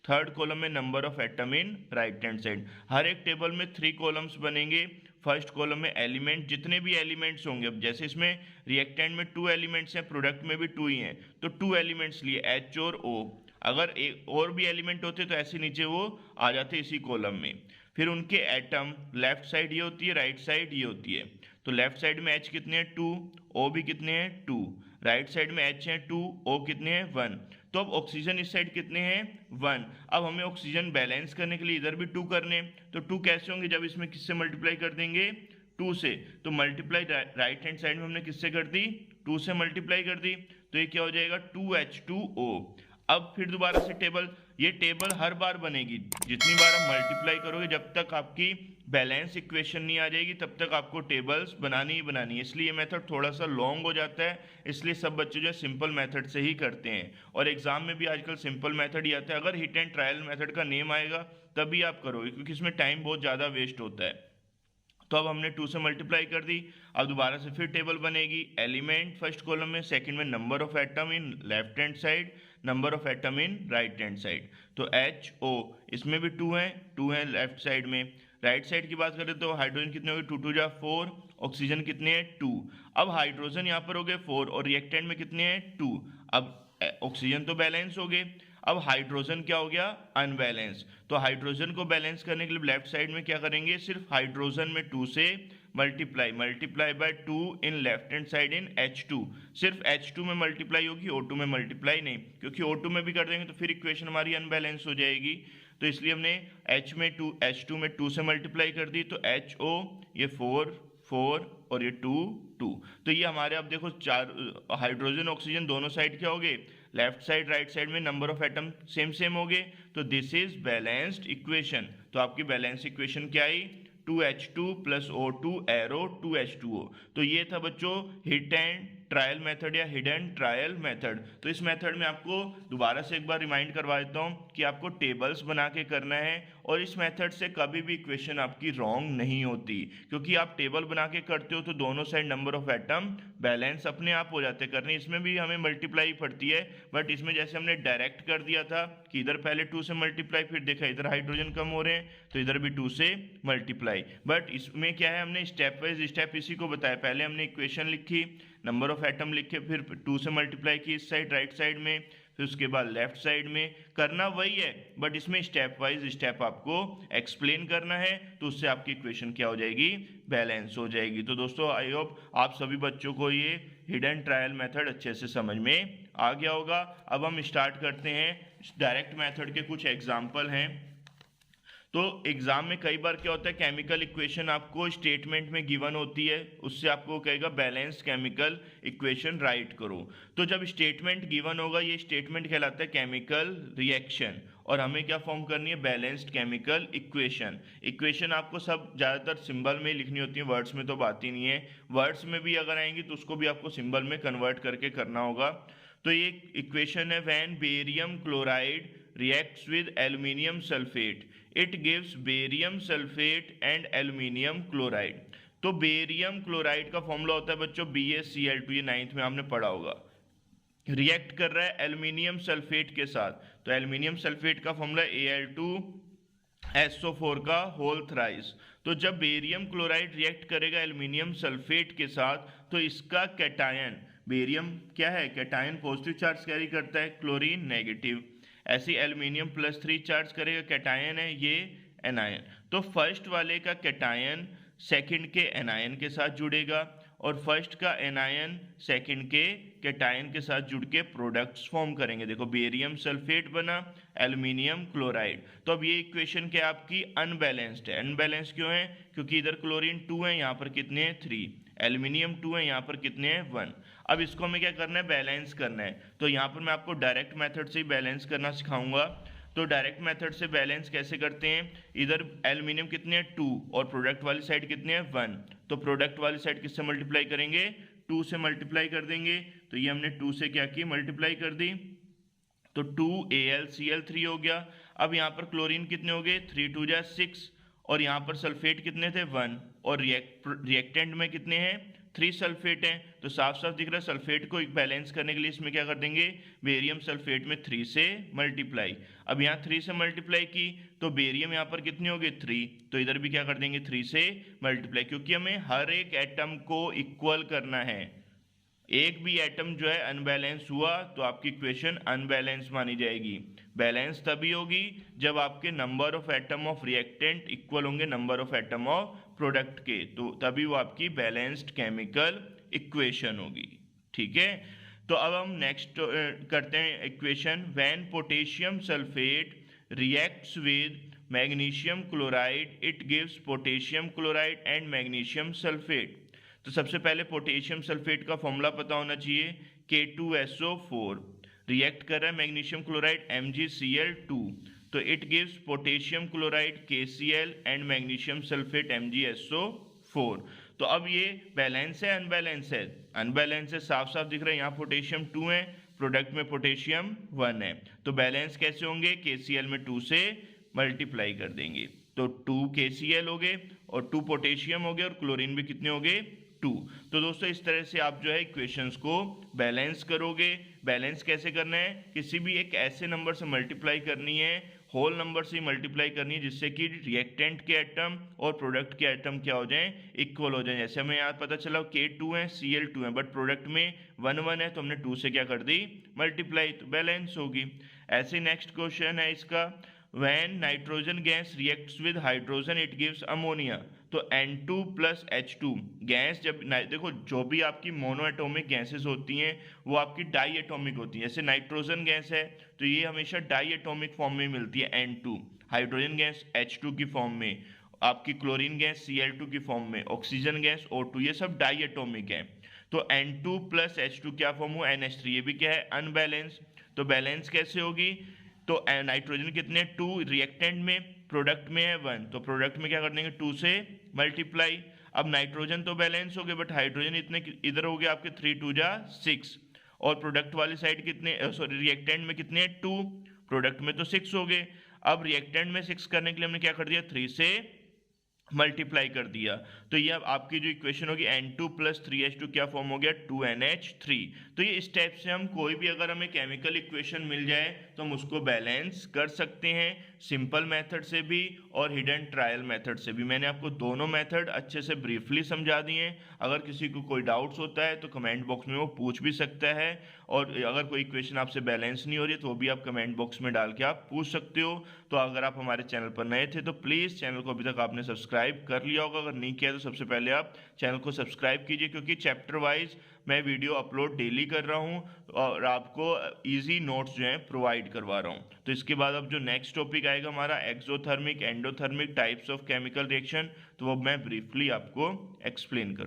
third column में number of atom in right hand side. हर एक टेबल में 3 कॉलम्स बनेंगे। फर्स्ट कॉलम में एलिमेंट, जितने भी एलिमेंट्स होंगे, अब जैसे इसमें रिएक्टेंट में 2 एलिमेंट्स हैं, प्रोडक्ट में भी 2 ही हैं, तो 2 एलिमेंट्स लिए H और O। अगर एक और भी एलिमेंट होते तो ऐसे नीचे वो आ जाते इसी कॉलम में। फिर उनके एटम, लेफ्ट साइड ये होती है, राइट साइड ये होती है। तो लेफ्ट साइड में H कितने हैं? 2, O भी कितने हैं? 2। राइट साइड में H है 2, O कितने हैं 1। तो अब ऑक्सीजन इस साइड कितने हैं 1। अब हमें ऑक्सीजन बैलेंस करने के लिए इधर भी 2 करने, तो 2 कैसे होंगे जब इसमें किससे मल्टीप्लाई कर देंगे 2 से। तो मल्टीप्लाई राइट हैंड साइड में हमने किससे कर दी 2 से मल्टीप्लाई कर दी, तो ये क्या हो जाएगा 2H2O। अब फिर दोबारा से टेबल, ये टेबल हर बार बनेगी, जितनी बार आप मल्टीप्लाई करोगे जब तक आपकी बैलेंस इक्वेशन नहीं आ जाएगी तब तक आपको टेबल्स बनानी ही बनानी है। इसलिए ये मेथड थोड़ा सा लॉन्ग हो जाता है, इसलिए सब बच्चे जो है सिंपल मेथड से ही करते हैं, और एग्जाम में भी आजकल सिंपल मेथड ही आता है। अगर हिट एंड ट्रायल मेथड का नेम आएगा तभी आप करोगे, क्योंकि इसमें टाइम बहुत ज़्यादा वेस्ट होता है। तो अब हमने 2 से मल्टीप्लाई कर दी, अब दोबारा से फिर टेबल बनेगी, एलिमेंट फर्स्ट कॉलम में, सेकंड में number of atom in left hand side, number of atom in right hand side. तो HO इसमें भी 2 है लेफ्ट साइड में। राइट साइड की बात करें तो हाइड्रोजन कितने हो गए 2 2 जा 4, ऑक्सीजन कितने हैं 2। अब हाइड्रोजन यहाँ पर हो गए 4 और रिएक्टेंट में कितने हैं 2। अब ऑक्सीजन तो बैलेंस हो गए, अब हाइड्रोजन क्या हो गया अनबैलेंस। तो हाइड्रोजन को बैलेंस करने के लिए लेफ्ट साइड में क्या करेंगे, सिर्फ हाइड्रोजन में 2 से multiply by 2 in left hand side in H2। सिर्फ H2 में मल्टीप्लाई होगी, O2 में मल्टीप्लाई नहीं, क्योंकि O2 में भी कर देंगे तो फिर इक्वेशन हमारी अनबैलेंस हो जाएगी। तो इसलिए हमने H2 में 2 से मल्टीप्लाई कर दी, तो HO ये 4 4 और ये 2 2। तो ये हमारे अब देखो 4 हाइड्रोजन ऑक्सीजन दोनों साइड क्या हो गए, लेफ्ट साइड राइट साइड में नंबर ऑफ एटम सेम हो गए। तो दिस इज बैलेंस्ड इक्वेशन। तो आपकी बैलेंस इक्वेशन क्या आई 2H2 plus O2 arrow 2H2O। तो ये था बच्चों हिट एंड ट्रायल मेथड या हिडन ट्रायल मेथड। तो इस मेथड में आपको दोबारा से एक बार रिमाइंड करवा देता हूँ कि आपको टेबल्स बना के करना है, और इस मेथड से कभी भी इक्वेशन आपकी रॉन्ग नहीं होती, क्योंकि आप टेबल बना के करते हो तो दोनों side number of atom balance अपने आप हो जाते करने। इसमें भी हमें मल्टीप्लाई पड़ती है, बट इसमें जैसे हमने डायरेक्ट कर दिया था कि इधर पहले 2 से मल्टीप्लाई, फिर देखा इधर हाइड्रोजन कम हो रहे हैं तो इधर भी 2 से मल्टीप्लाई। बट इसमें क्या है, हमने स्टेप वाइज स्टेप इसी को बताया। पहले हमने इक्वेशन लिखी, नंबर ऑफ एटम लिखे, फिर 2 से मल्टीप्लाई की इस साइड राइट साइड में, फिर उसके बाद लेफ्ट साइड में। करना वही है, बट इसमें स्टेप वाइज स्टेप आपको एक्सप्लेन करना है, तो उससे आपकी इक्वेशन क्या हो जाएगी बैलेंस हो जाएगी। तो दोस्तों आई होप आप सभी बच्चों को ये हिडन ट्रायल मेथड अच्छे से समझ में आ गया होगा। अब हम स्टार्ट करते हैं डायरेक्ट मेथड के कुछ एग्जाम्पल हैं। तो एग्जाम में कई बार क्या होता है, केमिकल इक्वेशन आपको स्टेटमेंट में गिवन होती है, उससे आपको कहेगा बैलेंस केमिकल इक्वेशन राइट करो। तो जब स्टेटमेंट गिवन होगा, ये स्टेटमेंट कहलाता है केमिकल रिएक्शन, और हमें क्या फॉर्म करनी है बैलेंस्ड केमिकल इक्वेशन। इक्वेशन आपको सब ज़्यादातर सिंबल में लिखनी होती है, वर्ड्स में तो बात ही नहीं है। वर्ड्स में भी अगर आएंगी तो उसको भी आपको सिंबल में कन्वर्ट करके करना होगा। तो ये इक्वेशन है, when barium chloride reacts with aluminium sulfate it gives barium sulfate and aluminium chloride। तो बेरियम क्लोराइड का फॉर्मूला होता है बच्चों BaCl2, ये 9th में आपने पढ़ा होगा। रिएक्ट कर रहा है एल्यूमिनियम सल्फेट के साथ, तो एल्यूमिनियम सल्फेट का फॉर्मूला Al2SO4 का होल थ्राइस। तो जब बेरियम क्लोराइड रिएक्ट करेगा एल्यूमिनियम सल्फेट के साथ, तो इसका कैटायन, बेरियम क्या है कैटायन पॉजिटिव चार्ज कैरी करता है, क्लोरीन नेगेटिव। ऐसे एल्यूमिनियम +3 चार्ज करेगा, कैटायन है ये एनायन। तो फर्स्ट वाले का कैटायन सेकंड के एनायन के साथ जुड़ेगा, और फर्स्ट का एनायन सेकंड के कैटायन के साथ जुड़ के प्रोडक्ट्स फॉर्म करेंगे। देखो बेरियम सल्फेट बना, एल्यूमिनियम क्लोराइड। तो अब ये इक्वेशन क्या आपकी अनबैलेंस्ड है। अनबैलेंस क्यों है, क्योंकि इधर क्लोरीन 2 है, यहाँ पर कितने हैं 3, एल्यूमिनियम 2 है, यहाँ पर कितने हैं 1। अब इसको हमें क्या करना है बैलेंस करना है। तो यहाँ पर मैं आपको डायरेक्ट मेथड से ही बैलेंस करना सिखाऊंगा। तो डायरेक्ट मेथड से बैलेंस कैसे करते हैं, इधर एल्यूमिनियम कितने हैं 2 और प्रोडक्ट वाली साइड कितने हैं 1। तो प्रोडक्ट वाली साइड किससे मल्टीप्लाई करेंगे 2 से मल्टीप्लाई कर देंगे। तो ये हमने 2 से क्या की मल्टीप्लाई कर दी, तो 2AlCl3 हो गया। अब यहाँ पर क्लोरीन कितने हो गए 3 2 जा 6, और यहाँ पर सल्फेट कितने थे 1, और रिएक्टेंट में कितने हैं 3 सल्फेट हैं। तो साफ साफ दिख रहा है सल्फेट को बैलेंस करने के लिए इसमें क्या कर देंगे बेरियम सल्फेट में 3 से मल्टीप्लाई। अब यहाँ 3 से मल्टीप्लाई की तो बेरियम यहाँ पर कितने हो गए 3, तो इधर भी क्या कर देंगे 3 से मल्टीप्लाई, क्योंकि हमें हर एक एटम को इक्वल करना है। एक भी एटम जो है अनबैलेंस हुआ तो आपकी इक्वेशन अनबैलेंस मानी जाएगी। बैलेंस तभी होगी जब आपके number of atom of reactant equal होंगे number of atom of product के, तो तभी वो आपकी बैलेंस्ड केमिकल इक्वेशन होगी। ठीक है, तो अब हम नेक्स्ट करते हैं equation. When potassium sulphate reacts with magnesium chloride it gives potassium chloride and magnesium sulphate. तो सबसे पहले पोटेशियम सल्फेट का फॉर्मूला पता होना चाहिए, K2SO4 रिएक्ट कर रहा है मैग्नीशियम क्लोराइड MgCl2, तो it gives potassium chloride KCl and magnesium sulphate MgSO4। तो अब ये बैलेंस है अनबैलेंस है? अनबैलेंस है, साफ साफ दिख रहा है, यहाँ पोटेशियम 2 है, प्रोडक्ट में पोटेशियम 1 है, तो बैलेंस कैसे होंगे? KCl में 2 से मल्टीप्लाई कर देंगे, तो 2 KCl हो गए और 2 पोटेशियम हो गए और क्लोरीन भी कितने हो गए? 2। तो दोस्तों इस तरह से आप जो है इक्वेशंस को बैलेंस करोगे। बैलेंस कैसे करना है? किसी भी एक ऐसे नंबर से मल्टीप्लाई करनी है, होल नंबर से मल्टीप्लाई करनी है, जिससे कि रिएक्टेंट के एटम और प्रोडक्ट के एटम क्या हो जाएं? इक्वल हो जाएं। जैसे हमें यहाँ पता चला K2 है, Cl2 है, बट प्रोडक्ट में 1 1 है, तो हमने 2 से क्या कर दी? मल्टीप्लाई, तो बैलेंस होगी। ऐसे नेक्स्ट क्वेश्चन है इसका, when nitrogen gas reacts with hydrogen it gives ammonia। तो N2 plus H2 गैस जब देखो जो भी आपकी मोनोएटॉमिक गैसेस होती हैं वो आपकी डाई एटॉमिक होती हैं। जैसे नाइट्रोजन गैस है तो ये हमेशा डाई एटॉमिक फॉर्म में मिलती है N2, हाइड्रोजन गैस H2 की फॉर्म में, आपकी क्लोरीन गैस Cl2 की फॉर्म में, ऑक्सीजन गैस O2, ये सब डाई एटॉमिक है। तो N2 plus H2 क्या फॉर्म हुआ? NH3, ये भी क्या है? अनबैलेंस। तो बैलेंस कैसे होगी? तो नाइट्रोजन कितने? 2, रिएक्टेंट में, प्रोडक्ट में है 1, तो प्रोडक्ट में क्या कर देंगे? 2 से मल्टीप्लाई। अब नाइट्रोजन तो बैलेंस हो गए, बट हाइड्रोजन इतने इधर हो गए आपके 3 2 जा 6, और प्रोडक्ट वाली साइड कितने, सॉरी रिएक्टेंट में कितने? 2, प्रोडक्ट में तो 6 हो गए। अब रिएक्टेंट में 6 करने के लिए हमने क्या कर दिया? 3 से मल्टीप्लाई कर दिया। तो ये अब आपकी जो इक्वेशन होगी N2 plus 3H2 क्या फॉर्म हो गया? 2NH3। तो ये स्टेप से हम कोई भी अगर हमें केमिकल इक्वेशन मिल जाए तो हम उसको बैलेंस कर सकते हैं, सिंपल मेथड से भी और हिडन ट्रायल मेथड से भी। मैंने आपको दोनों मेथड अच्छे से ब्रीफली समझा दिए हैं। अगर किसी को कोई डाउट्स होता है तो कमेंट बॉक्स में वो पूछ भी सकता है, और अगर कोई इक्वेशन आपसे बैलेंस नहीं हो रही है तो भी आप कमेंट बॉक्स में डाल के आप पूछ सकते हो। तो अगर आप हमारे चैनल पर नए थे तो प्लीज़ चैनल को अभी तक आपने सब्सक्राइब कर लिया होगा, अगर नहीं किया तो सबसे पहले आप चैनल को सब्सक्राइब कीजिए, क्योंकि चैप्टर वाइज मैं वीडियो अपलोड डेली कर रहा हूं और आपको इजी नोट्स जो हैं प्रोवाइड करवा रहा हूं। तो इसके बाद अब जो नेक्स्ट टॉपिक आएगा हमारा exothermic endothermic types of chemical reaction, तो वो मैं ब्रीफली आपको एक्सप्लेन करूँ।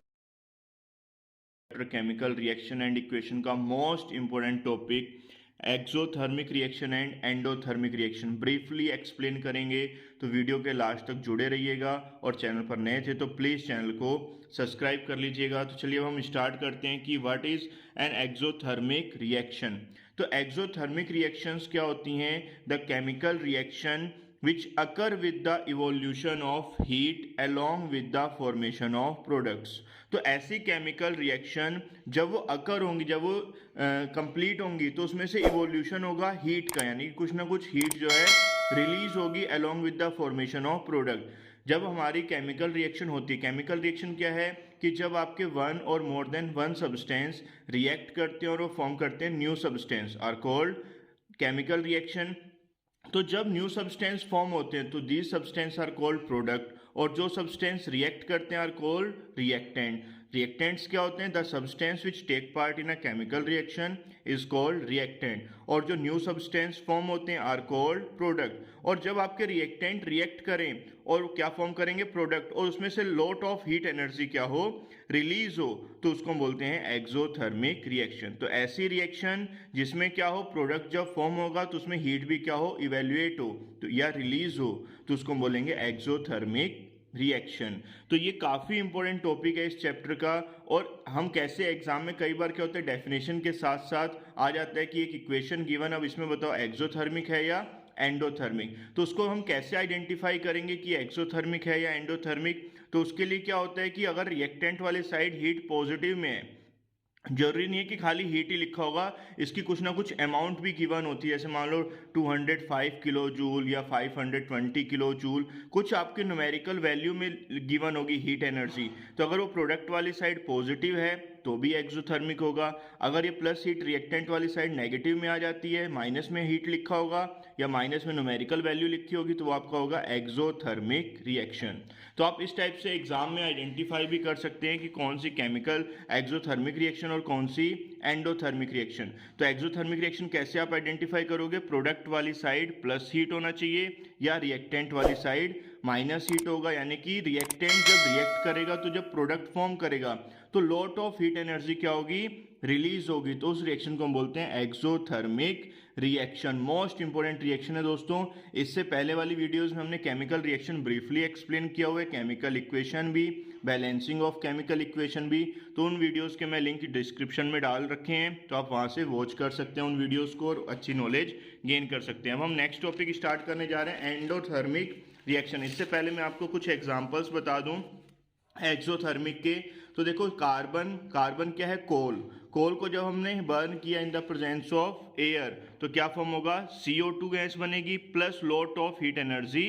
केमिकल रिएक्शन एंड इक्वेशन का most important topic exothermic reaction and endothermic reaction briefly explain करेंगे, तो वीडियो के लास्ट तक जुड़े रहिएगा। और चैनल पर नए थे तो प्लीज़ चैनल को सब्सक्राइब कर लीजिएगा। तो चलिए अब हम स्टार्ट करते हैं कि what is an exothermic reaction. तो एक्सोथर्मिक रिएक्शंस क्या होती हैं? The chemical reaction which occur with the evolution of heat along with the formation of products। तो ऐसी केमिकल रिएक्शन जब वो अकर होंगी, जब वो कंप्लीट होंगी, तो उसमें से इवोल्यूशन होगा हीट का, यानी कुछ ना कुछ हीट जो है रिलीज होगी along with the formation of product। जब हमारी केमिकल रिएक्शन होती है, केमिकल रिएक्शन क्या है कि जब आपके वन और more than one substance react करते हैं और वो फॉर्म करते हैं new substance are called chemical reaction. तो जब न्यू सब्सटेंस फॉर्म होते हैं तो these substance are called product, और जो सब्सटेंस रिएक्ट करते हैं आर कॉल्ड रिएक्टेंट। रिएक्टेंट्स क्या होते हैं? The substance which take part in a chemical reaction is called reactant, और जो न्यू सब्सटेंस फॉर्म होते हैं आर कॉल्ड प्रोडक्ट। और जब आपके रिएक्टेंट रिएक्ट करें और क्या फॉर्म करेंगे? प्रोडक्ट, और उसमें से लॉट ऑफ हीट एनर्जी क्या हो? रिलीज हो, तो उसको हम बोलते हैं एक्सोथर्मिक रिएक्शन। तो ऐसी रिएक्शन जिसमें क्या हो? प्रोडक्ट जब फॉर्म होगा तो उसमें हीट भी क्या हो? इवेल्युएट हो तो या रिलीज हो, तो उसको हम बोलेंगे एक्सोथर्मिक रिएक्शन। तो ये काफ़ी इंपॉर्टेंट टॉपिक है इस चैप्टर का। और हम कैसे एग्जाम में कई बार क्या होता है डेफिनेशन के साथ साथ आ जाता है कि एक इक्वेशन गिवन, अब इसमें बताओ एक्सोथर्मिक है या एंडोथर्मिक, तो उसको हम कैसे आइडेंटिफाई करेंगे कि एक्सोथर्मिक है या एंडोथर्मिक? तो उसके लिए क्या होता है कि अगर रिएक्टेंट वाले साइड हीट पॉजिटिव में है, जरूरी नहीं है कि खाली हीट ही लिखा होगा, इसकी कुछ ना कुछ अमाउंट भी गिवन होती है। जैसे मान लो 205 किलो जूल या 520 किलो जूल, कुछ आपके न्यूमेरिकल वैल्यू में गिवन होगी हीट एनर्जी। तो अगर वो प्रोडक्ट वाली साइड पॉजिटिव है तो भी एक्सोथर्मिक होगा। अगर ये प्लस हीट रिएक्टेंट वाली साइड नेगेटिव में आ जाती है, माइनस में हीट लिखा होगा या माइनस में न्यूमेरिकल वैल्यू लिखी होगी, तो वो आपका होगा एक्सोथर्मिक रिएक्शन। तो आप इस टाइप से एग्जाम में आइडेंटिफाई भी कर सकते हैं कि कौन सी केमिकल एक्सोथर्मिक रिएक्शन और कौन सी एंडोथर्मिक रिएक्शन। तो एक्सोथर्मिक रिएक्शन कैसे आप आइडेंटिफाई करोगे? प्रोडक्ट वाली साइड प्लस हीट होना चाहिए या रिएक्टेंट वाली साइड माइनस हीट होगा, यानी कि रिएक्टेंट जब रिएक्ट करेगा तो जब प्रोडक्ट फॉर्म करेगा तो लॉट ऑफ हीट एनर्जी क्या होगी? रिलीज होगी। तो उस रिएक्शन को हम बोलते हैं exothermic reaction. Most important reaction है दोस्तों। इससे पहले वाली वीडियोस में हमने केमिकल रिएक्शन ब्रीफली एक्सप्लेन किया हुआ है, केमिकल इक्वेशन भी, बैलेंसिंग ऑफ केमिकल इक्वेशन भी। तो उन वीडियोस के मैं लिंक डिस्क्रिप्शन में डाल रखे हैं, तो आप वहां से वॉच कर सकते हैं उन वीडियोस को और अच्छी नॉलेज गेन कर सकते हैं। अब हम नेक्स्ट टॉपिक स्टार्ट करने जा रहे हैं, एंडोथर्मिक रिएक्शन। इससे पहले मैं आपको कुछ एग्जांपल्स बता दूं एक्सोथर्मिक के। तो देखो, कार्बन क्या है? कोल को जब हमने बर्न किया in the presence of air तो क्या फॉर्म होगा? CO2 गैस बनेगी plus lot of heat energy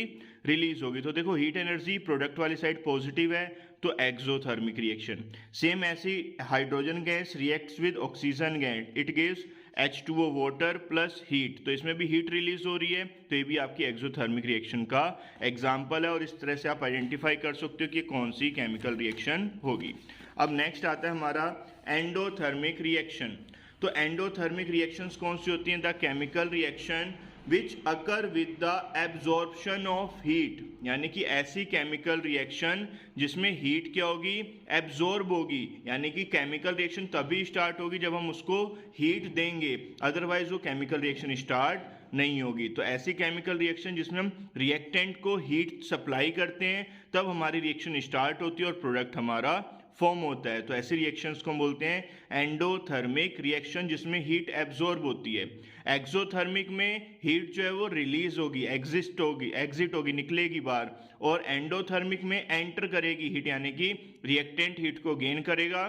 release होगी। तो देखो, हीट एनर्जी प्रोडक्ट वाली साइड पॉजिटिव है तो एक्सोथर्मिक रिएक्शन। सेम ऐसी hydrogen gas reacts with oxygen gas, it gives H2O water plus heat, तो इसमें भी हीट रिलीज हो रही है, तो ये भी आपकी एक्सोथर्मिक रिएक्शन का एग्जाम्पल है। और इस तरह से आप आइडेंटिफाई कर सकते हो कि कौन सी केमिकल रिएक्शन होगी। अब नेक्स्ट आता है हमारा एंडोथर्मिक रिएक्शन। तो एंडोथर्मिक रिएक्शंस कौन सी होती हैं? The chemical reaction which occur with the absorption of heat, यानी कि ऐसी केमिकल रिएक्शन जिसमें हीट क्या होगी? एब्जॉर्ब होगी, यानी कि केमिकल रिएक्शन तभी स्टार्ट होगी जब हम उसको हीट देंगे, अदरवाइज वो केमिकल रिएक्शन स्टार्ट नहीं होगी। तो ऐसी केमिकल रिएक्शन जिसमें हम रिएक्टेंट को हीट सप्लाई करते हैं तब हमारी रिएक्शन स्टार्ट होती है और प्रोडक्ट हमारा फॉर्म होता है। तो ऐसी रिएक्शंस को हम बोलते हैं एंडोथर्मिक रिएक्शन, जिसमें हीट एब्जॉर्ब होती है। एक्सोथर्मिक में हीट जो है वो रिलीज होगी, एग्जिट होगी, निकलेगी बाहर, और एंडोथर्मिक में एंटर करेगी हीट, यानी कि रिएक्टेंट हीट को गेन करेगा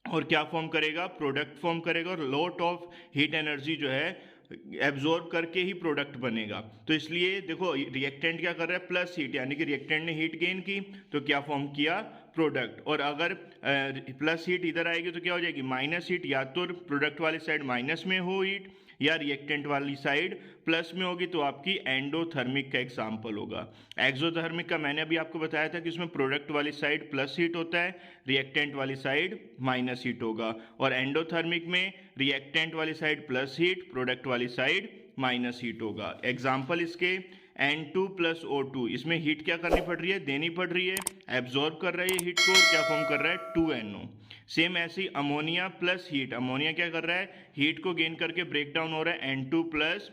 और क्या फॉर्म करेगा? प्रोडक्ट फॉर्म करेगा, और लॉट ऑफ हीट एनर्जी जो है एब्जॉर्ब करके ही प्रोडक्ट बनेगा। तो इसलिए देखो, रिएक्टेंट क्या कर रहा है? प्लस हीट, यानी कि रिएक्टेंट ने हीट गेन की तो क्या फॉर्म किया? प्रोडक्ट। और अगर प्लस हीट इधर आएगी तो क्या हो जाएगी? Minus heat. या तो प्रोडक्ट वाली साइड माइनस में हो हीट या रिएक्टेंट वाली साइड प्लस में होगी, तो आपकी एंडोथर्मिक का एग्जाम्पल होगा। एक्सोथर्मिक का मैंने अभी आपको बताया था कि उसमें प्रोडक्ट वाली साइड प्लस हीट होता है, रिएक्टेंट वाली साइड माइनस हीट होगा। और एंडोथर्मिक में रिएक्टेंट वाली साइड प्लस हीट, प्रोडक्ट वाली साइड माइनस हीट होगा। एग्जाम्पल इसके N2 प्लस O2, इसमें हीट क्या करनी पड़ रही है? देनी पड़ रही है, एब्जॉर्ब कर रहा है हीट को, और क्या फॉर्म कर रहा है? 2NO। सेम ऐसी अमोनिया प्लस हीट, अमोनिया क्या कर रहा है? हीट को गेन करके ब्रेक डाउन हो रहा है N2 प्लस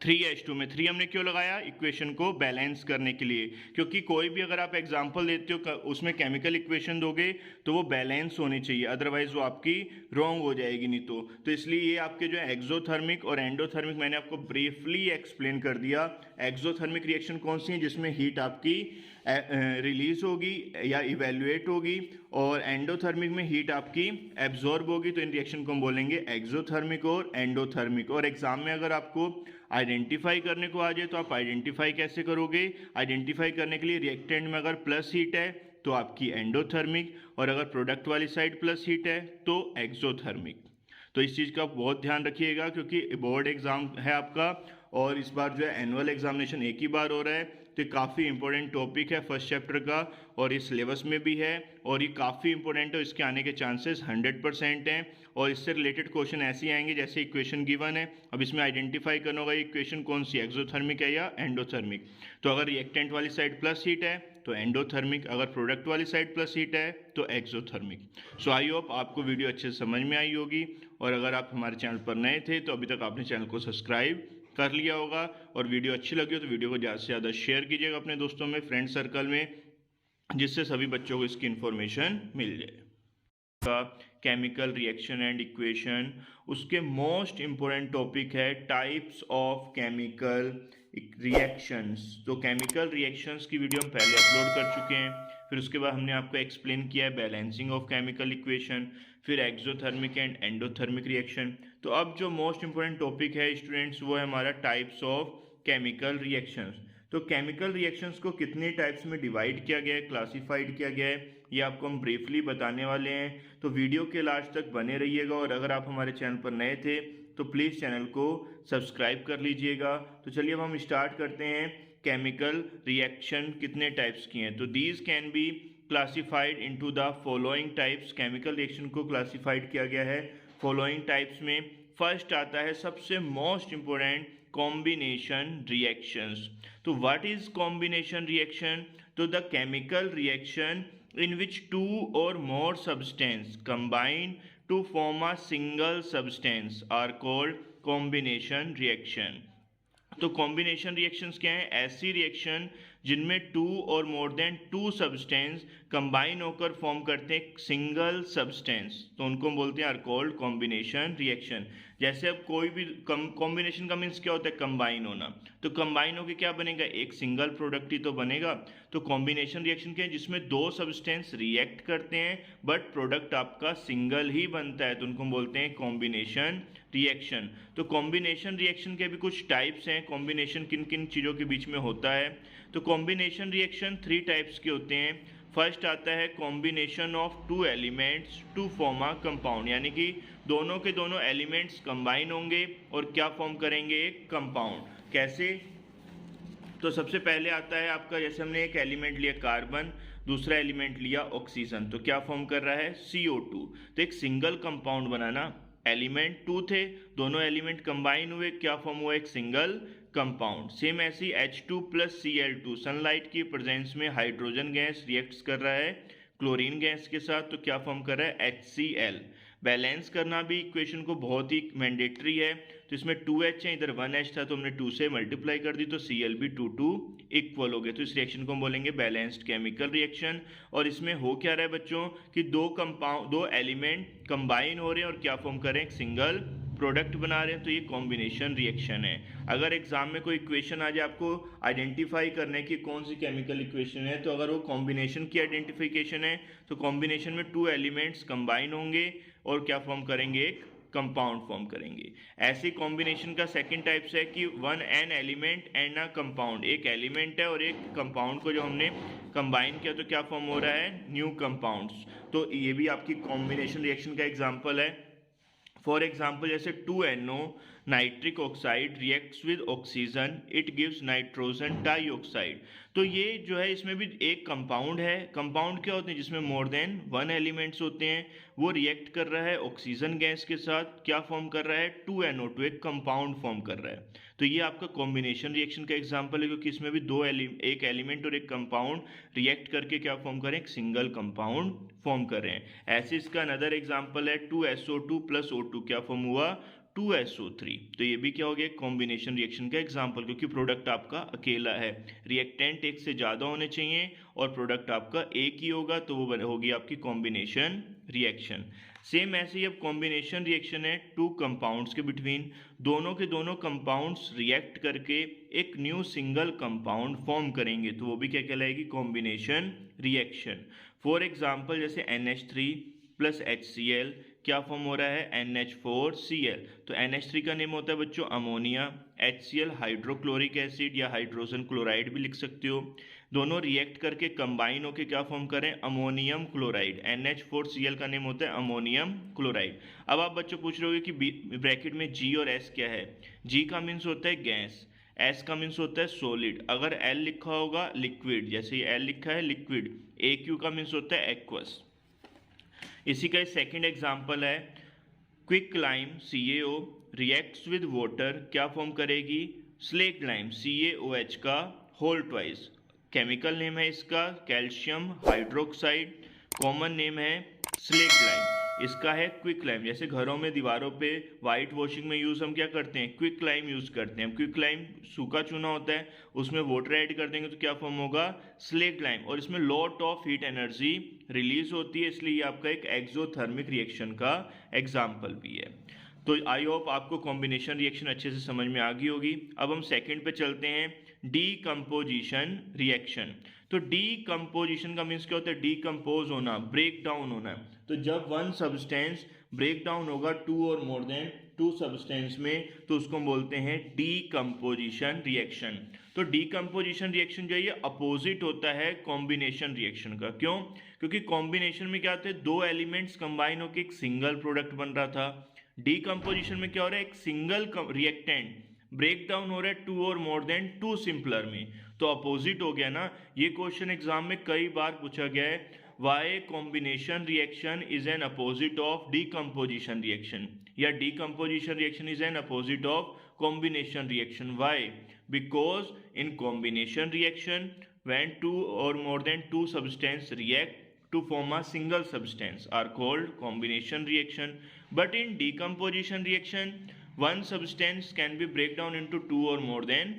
3H2 में। 3 हमने क्यों लगाया? इक्वेशन को बैलेंस करने के लिए, क्योंकि कोई भी अगर आप एग्जांपल देते हो उसमें केमिकल इक्वेशन दोगे तो वो बैलेंस होनी चाहिए, अदरवाइज वो आपकी रॉन्ग हो जाएगी नहीं तो इसलिए ये आपके जो है एक्सोथर्मिक और एंडोथर्मिक मैंने आपको ब्रीफली एक्सप्लेन कर दिया। एक्सोथर्मिक रिएक्शन कौन सी है? जिसमें हीट आपकी रिलीज होगी या इवेल्युएट होगी, और एंडोथर्मिक में हीट आपकी एब्जॉर्ब होगी। तो इन रिएक्शन को हम बोलेंगे एक्सोथर्मिक और एंडोथर्मिक। और एग्जाम में अगर आपको आइडेंटिफाई करने को आ जाए तो आप आइडेंटिफाई कैसे करोगे? आइडेंटिफाई करने के लिए रिएक्टेंट में अगर प्लस हीट है तो आपकी एंडोथर्मिक, और अगर प्रोडक्ट वाली साइड प्लस हीट है तो एक्सोथर्मिक। तो इस चीज़ का बहुत ध्यान रखिएगा, क्योंकि बोर्ड एग्जाम है आपका और इस बार जो है एनुअल एग्जामिनेशन एक ही बार हो रहा है, तो काफ़ी इंपॉर्टेंट टॉपिक है फर्स्ट चैप्टर का, और इस सिलेबस में भी है, और ये काफ़ी इंपॉर्टेंट है, इसके आने के चांसेस 100% हैं। और इससे रिलेटेड क्वेश्चन ऐसे ही आएंगे जैसे इक्वेशन गिवन है। अब इसमें आइडेंटिफाई करना होगा इक्वेशन कौन सी, एक्सोथर्मिक है या एंडोथर्मिक। तो अगर रिएक्टेंट वाली साइड प्लस हीट है तो एंडोथर्मिक, अगर प्रोडक्ट वाली साइड प्लस हीट है तो एक्सोथर्मिक। सो आई होप आपको वीडियो अच्छे से समझ में आई होगी, और अगर आप हमारे चैनल पर नए थे तो अभी तक आपने चैनल को सब्सक्राइब कर लिया होगा, और वीडियो अच्छी लगी हो तो वीडियो को ज़्यादा से ज़्यादा शेयर कीजिएगा अपने दोस्तों में, फ्रेंड सर्कल में, जिससे सभी बच्चों को इसकी इन्फॉर्मेशन मिल जाए। का केमिकल रिएक्शन एंड इक्वेशन, उसके मोस्ट इम्पोर्टेंट टॉपिक है टाइप्स ऑफ केमिकल रिएक्शंस। तो केमिकल रिएक्शंस की वीडियो हम पहले अपलोड कर चुके हैं, फिर उसके बाद हमने आपको एक्सप्लेन किया है बैलेंसिंग ऑफ केमिकल इक्वेशन, फिर एक्सोथर्मिक एंड एंडोथर्मिक रिएक्शन। तो अब जो मोस्ट इम्पोर्टेंट टॉपिक है स्टूडेंट्स वो है हमारा टाइप्स ऑफ केमिकल रिएक्शंस। तो केमिकल रिएक्शंस को कितने टाइप्स में डिवाइड किया गया है, क्लासिफाइड किया गया है, ये आपको हम ब्रीफली बताने वाले हैं। तो वीडियो के लास्ट तक बने रहिएगा और अगर आप हमारे चैनल पर नए थे तो प्लीज़ चैनल को सब्सक्राइब कर लीजिएगा। तो चलिए अब हम स्टार्ट करते हैं। केमिकल रिएक्शन कितने टाइप्स की हैं, तो these can be classified into the following types. Chemical reaction को क्लासिफाइड किया गया है फॉलोइंग टाइप्स में। फर्स्ट आता है सबसे मोस्ट इंपोर्टेंट, कॉम्बिनेशन रिएक्शंस। तो व्हाट इज कॉम्बिनेशन रिएक्शन? तो the chemical reaction in which two or more substances combine to form a single substance are called combination reaction। तो कॉम्बिनेशन रिएक्शंस क्या है? ऐसी रिएक्शन जिनमें टू और more than two substance combine होकर फॉर्म करते हैं सिंगल सब्सटेंस, तो उनको हम बोलते हैं आर कॉल्ड कॉम्बिनेशन रिएक्शन। जैसे अब कोई भी कॉम्बिनेशन का मीन्स क्या होता है? कंबाइन होना। तो कंबाइन होकर क्या बनेगा? एक सिंगल प्रोडक्ट ही तो बनेगा। तो कॉम्बिनेशन रिएक्शन क्या है? जिसमें दो सब्सटेंस रिएक्ट करते हैं बट प्रोडक्ट आपका सिंगल ही बनता है, तो उनको हम बोलते हैं कॉम्बिनेशन रिएक्शन। तो कॉम्बिनेशन रिएक्शन के भी कुछ टाइप्स हैं। कॉम्बिनेशन किन किन चीज़ों के बीच में होता है? तो कॉम्बिनेशन रिएक्शन थ्री टाइप्स के होते हैं। फर्स्ट आता है combination of two elements to form a compound, यानी कि दोनों के दोनों एलिमेंट्स कंबाइन होंगे और क्या फॉर्म करेंगे? एक कंपाउंड। कैसे? तो सबसे पहले आता है आपका, जैसे हमने एक एलिमेंट लिया कार्बन, दूसरा एलिमेंट लिया ऑक्सीजन, तो क्या फॉर्म कर रहा है? CO2। तो एक सिंगल कंपाउंड बना ना, एलिमेंट टू थे, दोनों एलिमेंट कंबाइन हुए, क्या फॉर्म हुआ? एक सिंगल कंपाउंड। सेम ऐसी H2 प्लस Cl2, सनलाइट की प्रेजेंस में हाइड्रोजन गैस रिएक्ट्स कर रहा है क्लोरीन गैस के साथ, तो क्या फॉर्म कर रहा है? HCl। बैलेंस करना भी इक्वेशन को बहुत ही मैंडेटरी है। तो इसमें 2H है, इधर 1H था तो हमने 2 से मल्टीप्लाई कर दी, तो Cl भी 2 इक्वल हो गए। तो इस रिएक्शन को हम बोलेंगे बैलेंस्ड केमिकल रिएक्शन। और इसमें हो क्या रहा है बच्चों कि दो एलिमेंट कंबाइन हो रहे हैं और क्या फॉर्म कर रहे हैं? एक सिंगल प्रोडक्ट बना रहे हैं, तो ये कॉम्बिनेशन रिएक्शन है। अगर एग्जाम में कोई इक्वेशन आ जाए आपको आइडेंटिफाई करने की कौन सी केमिकल इक्वेशन है, तो अगर वो कॉम्बिनेशन की आइडेंटिफिकेशन है तो कॉम्बिनेशन में टू एलिमेंट्स कंबाइन होंगे और क्या फॉर्म करेंगे? एक कंपाउंड फॉर्म करेंगे। ऐसे कॉम्बिनेशन का सेकंड टाइप्स है कि an element and a compound, एक एलिमेंट है और एक कंपाउंड को जो हमने कंबाइन किया तो क्या फॉर्म हो रहा है? New compounds. तो ये भी आपकी कॉम्बिनेशन रिएक्शन का एग्जांपल है। फॉर एग्जाम्पल जैसे 2NO nitric oxide reacts with oxygen, it gives nitrogen dioxide. तो ये जो है इसमें भी एक कंपाउंड है। कंपाउंड क्या होते हैं? जिसमें मोर देन वन एलिमेंट्स होते हैं। वो रिएक्ट कर रहा है ऑक्सीजन गैस के साथ, क्या फॉर्म कर रहा है? 2NO2, एक कंपाउंड फॉर्म कर रहा है। तो ये आपका कॉम्बिनेशन रिएक्शन का एग्जाम्पल है, क्योंकि इसमें भी एक एलिमेंट और एक कंपाउंड रिएक्ट करके क्या फॉर्म करें? एक सिंगल कंपाउंड फॉर्म कर रहे हैं। ऐसे इसका अनदर एग्जाम्पल है 2SO2 प्लस O2, क्या फॉर्म हुआ? 2SO3। तो ये भी क्या हो गया? कॉम्बिनेशन रिएक्शन का एग्जाम्पल, क्योंकि प्रोडक्ट आपका अकेला है। रिएक्टेंट एक से ज़्यादा होने चाहिए और प्रोडक्ट आपका एक ही होगा, तो वो होगी आपकी कॉम्बिनेशन रिएक्शन। सेम ऐसे ही अब कॉम्बिनेशन रिएक्शन है टू कंपाउंड्स के बिटवीन, दोनों के दोनों कंपाउंड्स रिएक्ट करके एक न्यू सिंगल कंपाउंड फॉर्म करेंगे, तो वो भी क्या कहलाएगी? Combination reaction. फॉर एग्जाम्पल जैसे NH3 प्लस HCl, क्या फॉर्म हो रहा है? NH4Cl। तो NH3 का नेम होता है बच्चों अमोनिया, HCl हाइड्रोक्लोरिक एसिड या हाइड्रोजन क्लोराइड भी लिख सकते हो। दोनों रिएक्ट करके कंबाइन होकर क्या फॉर्म करें? Ammonium chloride. NH4Cl का नेम होता है अमोनियम क्लोराइड। अब आप बच्चों पूछ रहे होगे कि ब्रैकेट में G और S क्या है? G का मीन्स होता है गैस, S का मीन्स होता है सॉलिड, अगर L लिखा होगा लिक्विड, जैसे ये L लिखा है लिक्विड। AQ का मीन्स होता है एक्वस। इसी का सेकंड एग्जांपल है quick lime CaO reacts with water, क्या फॉर्म करेगी? स्लेट लाइम CaOH का होल ट्वाइस। केमिकल नेम है इसका कैल्शियम हाइड्रोक्साइड, कॉमन नेम है स्लेट लाइम। इसका है क्विक लाइम। जैसे घरों में दीवारों पे वाइट वॉशिंग में यूज़ हम क्या करते हैं? क्विक लाइम यूज़ करते हैं। क्विक लाइम सूखा चूना होता है, उसमें वाटर ऐड कर देंगे तो क्या फॉर्म होगा? Slate lime. और इसमें lot of heat energy release होती है, इसलिए ये आपका एक एक्सोथर्मिक रिएक्शन का एग्जाम्पल भी है। तो आई होप आपको कॉम्बिनेशन रिएक्शन अच्छे से समझ में आ गई होगी। अब हम सेकंड पे चलते हैं, डीकम्पोजिशन रिएक्शन। तो डीकम्पोजिशन का मीन्स क्या होता है? डीकम्पोज होना, ब्रेक डाउन होना। तो जब वन सब्सटेंस ब्रेक डाउन होगा टू और मोर देन टू सब्सटेंस में, तो उसको हम बोलते हैं डीकम्पोजिशन रिएक्शन। तो डीकम्पोजिशन रिएक्शन जो है ये अपोजिट होता है कॉम्बिनेशन रिएक्शन का। क्यों? क्योंकि कॉम्बिनेशन में क्या होता है, दो एलिमेंट्स कंबाइन होकर एक सिंगल प्रोडक्ट बन रहा था। डीकम्पोजिशन में क्या हो रहा है, एक सिंगल रिएक्टेंट ब्रेक डाउन हो रहा है टू और मोर देन टू सिंपलर में। तो अपोजिट हो गया ना। ये क्वेश्चन एग्जाम में कई बार पूछा गया है, why combination reaction is an opposite of decomposition reaction, या decomposition reaction is an opposite of combination reaction. Why? Because in combination reaction when two or more than two substance react to form a single substance are called combination reaction. But in decomposition reaction, one substance can be break down into two or more than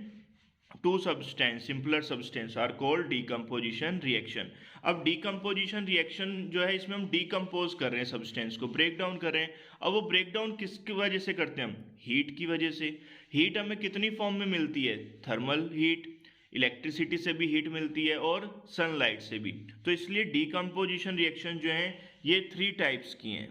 two substance, simpler substance are called decomposition reaction. अब decomposition reaction जो है इसमें हम decompose कर रहे हैं substance को, break down कर रहे हैं। अब वो break down किसकी वजह से करते हैं हम? heat की वजह से। heat हमें कितनी फॉर्म में मिलती है? थर्मल हीट, इलेक्ट्रिसिटी से भी हीट मिलती है और सनलाइट से भी। तो इसलिए डीकम्पोजिशन रिएक्शन जो है ये थ्री टाइप्स की हैं।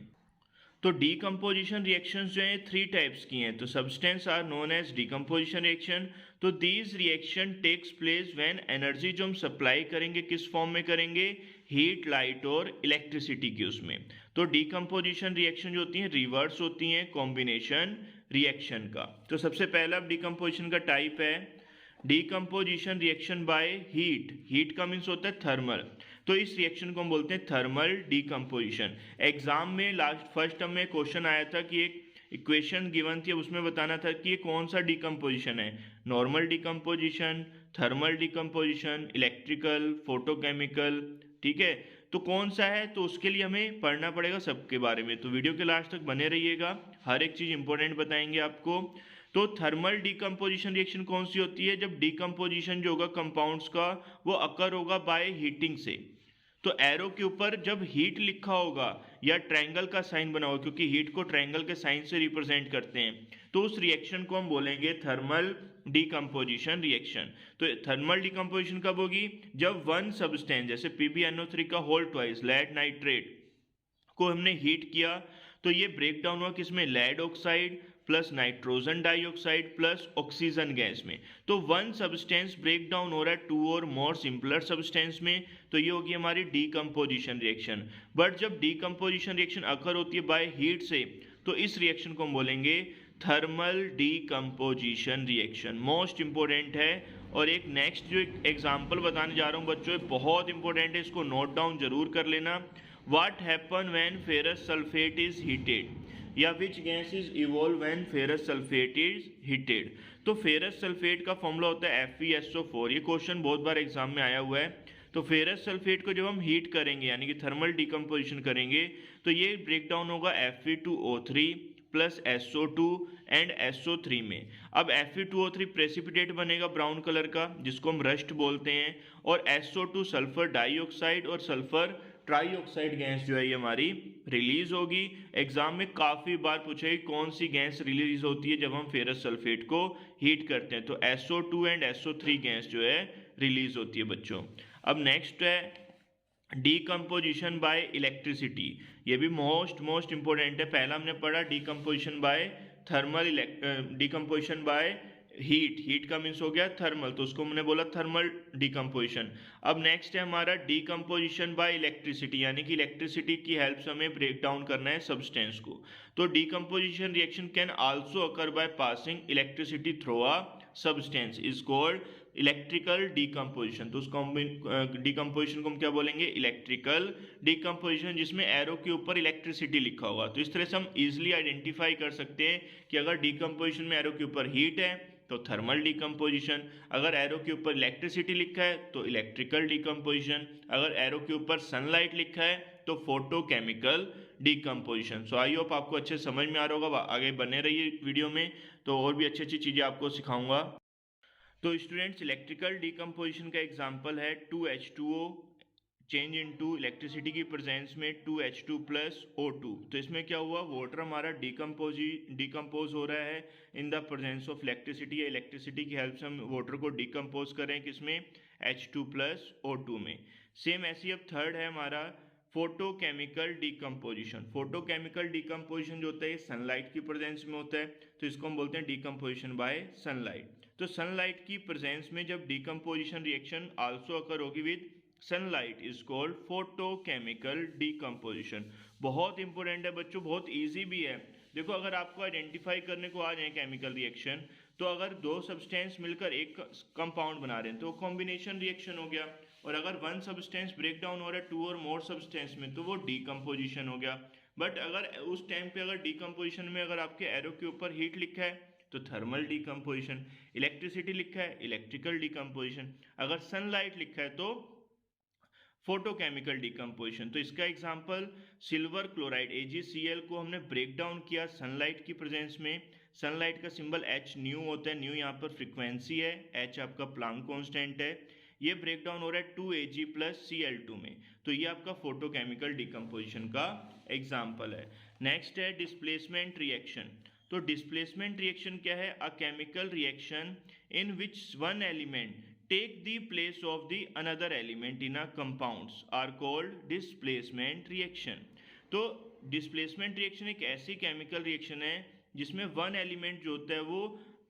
तो डीकम्पोजिशन रिएक्शंस जो हैं थ्री टाइप्स की हैं। तो substance are known as decomposition reaction. तो these reaction takes place when energy जो हम सप्लाई करेंगे किस फॉर्म में करेंगे? हीट, लाइट और इलेक्ट्रिसिटी की उसमें। तो डीकम्पोजिशन रिएक्शन जो होती हैं रिवर्स होती हैं कॉम्बिनेशन रिएक्शन का। तो सबसे पहला डीकम्पोजिशन का टाइप है decomposition reaction by heat. Heat का मीन्स होता है थर्मल। तो इस रिएक्शन को हम बोलते हैं थर्मल डीकम्पोजिशन। एग्जाम में लास्ट फर्स्ट टर्म में क्वेश्चन आया था कि एक इक्वेशन गिवन थी, उसमें बताना था कि ये कौन सा डीकम्पोजिशन है, normal decomposition, thermal decomposition, electrical, photochemical. ठीक है, तो कौन सा है, तो उसके लिए हमें पढ़ना पड़ेगा सबके बारे में। तो वीडियो के लास्ट तक बने रहिएगा, हर एक चीज़ इंपॉर्टेंट बताएंगे आपको। तो थर्मल डीकम्पोजिशन रिएक्शन कौन सी होती है? जब डीकम्पोजिशन जो होगा कंपाउंड्स का वो अकर होगा बाय हीटिंग से। तो एरो के ऊपर जब हीट लिखा होगा या ट्रायंगल का साइन बना होगा, क्योंकि हीट को ट्रायंगल के साइन से रिप्रेजेंट करते हैं, तो उस रिएक्शन को हम बोलेंगे थर्मल डीकम्पोजिशन रिएक्शन। तो थर्मल डीकम्पोजिशन कब होगी? जब वन सब्सटेंस जैसे PbNO3 का होल ट्वाइस लेड नाइट्रेट को हमने हीट किया, तो ये ब्रेक डाउन हुआ किसमें? Lead oxide plus nitrogen dioxide plus oxygen gas में। तो वन सब्सटेंस ब्रेक डाउन हो रहा है टू और मोर सिंपलर सब्सटेंस में, तो ये होगी हमारी डीकम्पोजिशन रिएक्शन। बट जब डीकम्पोजिशन रिएक्शन अकर होती है बाय हीट से, तो इस रिएक्शन को हम बोलेंगे thermal decomposition reaction. Most important है। और एक नेक्स्ट जो एग्जाम्पल बताने जा रहा हूँ बच्चों, बहुत इंपॉर्टेंट है, इसको नोट डाउन जरूर कर लेना। What happen when ferrous sulphate is heated, या which gas is evolve when ferrous sulphate is heated. तो फेरस सल्फेट का फॉर्मूला होता है FeSO4। ये क्वेश्चन बहुत बार एग्जाम में आया हुआ है। तो फेरस सल्फेट को जब हम हीट करेंगे यानी कि थर्मल डीकम्पोजिशन करेंगे, तो ये ब्रेक डाउन होगा Fe2O3 plus SO2 and SO3 में। अब Fe2O3 प्रेसिपिटेट बनेगा ब्राउन कलर का, जिसको हम रस्ट बोलते हैं, और SO2 सल्फर डाइऑक्साइड और सल्फर ट्राईऑक्साइड गैस जो है ये हमारी रिलीज होगी। एग्जाम में काफी बार पूछेगी कौन सी गैस रिलीज होती है जब हम फेरस सल्फेट को हीट करते हैं, तो SO2 एंड SO3 गैस जो है रिलीज होती है बच्चों। अब नेक्स्ट है डीकम्पोजिशन बाय इलेक्ट्रिसिटी। ये भी मोस्ट इंपॉर्टेंट है। पहला हमने पढ़ा decomposition by thermal, decomposition by heat का मीन्स हो गया थर्मल, तो उसको हमने बोला थर्मल डीकम्पोजिशन। अब नेक्स्ट है हमारा डीकम्पोजिशन बाय इलेक्ट्रिसिटी, यानी कि इलेक्ट्रिसिटी की हेल्प से हमें ब्रेक डाउन करना है सब्सटेंस को। तो decomposition reaction can also occur by passing electricity through a substance is called electrical decomposition. तो उस डीकम्पोजिशन को हम क्या बोलेंगे? इलेक्ट्रिकल डीकम्पोजिशन, जिसमें एरो के ऊपर इलेक्ट्रिसिटी लिखा होगा। तो इस तरह से हम इजिली आइडेंटिफाई कर सकते हैं कि अगर डीकम्पोजिशन में एरो के ऊपर हीट है तो थर्मल डीकम्पोजिशन, अगर एरो के ऊपर इलेक्ट्रिसिटी लिखा है तो इलेक्ट्रिकल डीकम्पोजिशन, अगर एरो के ऊपर सनलाइट लिखा है तो photochemical decomposition. So I hope आपको अच्छे समझ में आ रहा होगा। आगे बने रहिए वीडियो में, तो और भी अच्छी चीज़ें आपको सिखाऊंगा। तो स्टूडेंट्स, इलेक्ट्रिकल डीकम्पोजिशन का एग्जांपल है 2H2O चेंज इनटू इलेक्ट्रिसिटी की प्रेजेंस में 2H2 प्लस O2। तो इसमें क्या हुआ, वाटर हमारा डिकम्पोज हो रहा है in the presence of electricity, या इलेक्ट्रिसिटी की हेल्प से हम वाटर को डिकम्पोज करें किसमें? H2 प्लस O2 में। सेम ऐसे ही अब थर्ड है हमारा फोटोकेमिकल डिकम्पोजिशन। फोटोकेमिकल डिकम्पोजिशन जो होता है सनलाइट की प्रेजेंस में होता है, तो इसको हम बोलते हैं डिकम्पोजिशन बाय सनलाइट। तो सनलाइट की प्रेजेंस में जब डिकम्पोजिशन रिएक्शन आल्सो अकर होगी with sunlight is called photochemical decomposition. बहुत इंपॉर्टेंट है बच्चों, बहुत इजी भी है। देखो अगर आपको आइडेंटिफाई करने को आ जाए केमिकल रिएक्शन, तो अगर दो सब्सटेंस मिलकर एक कंपाउंड बना रहे हैं तो कॉम्बिनेशन रिएक्शन हो गया, और अगर वन सब्सटेंस ब्रेक डाउन हो रहा है टू और मोर सब्सटेंस में तो वो डीकम्पोजिशन हो गया। बट अगर उस टाइम पे अगर डीकम्पोजिशन में अगर आपके एरो के ऊपर हीट लिखा है तो थर्मल डीकम्पोजिशन, इलेक्ट्रिसिटी लिखा है इलेक्ट्रिकल डीकम्पोजिशन, अगर सनलाइट लिखा है तो फोटोकेमिकल डिकम्पोजिशन। तो इसका एग्जांपल सिल्वर क्लोराइड AgCl को हमने ब्रेक डाउन किया सनलाइट की प्रेजेंस में। सनलाइट का सिंबल H न्यू होता है, न्यू यहाँ पर फ्रीक्वेंसी है, H आपका प्लांक कांस्टेंट है। ये ब्रेक डाउन हो रहा है 2Ag + Cl2 में, तो ये आपका फोटोकेमिकल डिकम्पोजिशन का एग्जाम्पल है। नेक्स्ट है डिस्प्लेसमेंट रिएक्शन। तो डिस्प्लेसमेंट रिएक्शन क्या है? अ chemical reaction in which one element take the place of the another element in a compounds are called displacement reaction। तो displacement reaction एक ऐसी केमिकल रिएक्शन है जिसमें वन एलिमेंट जो होता है वो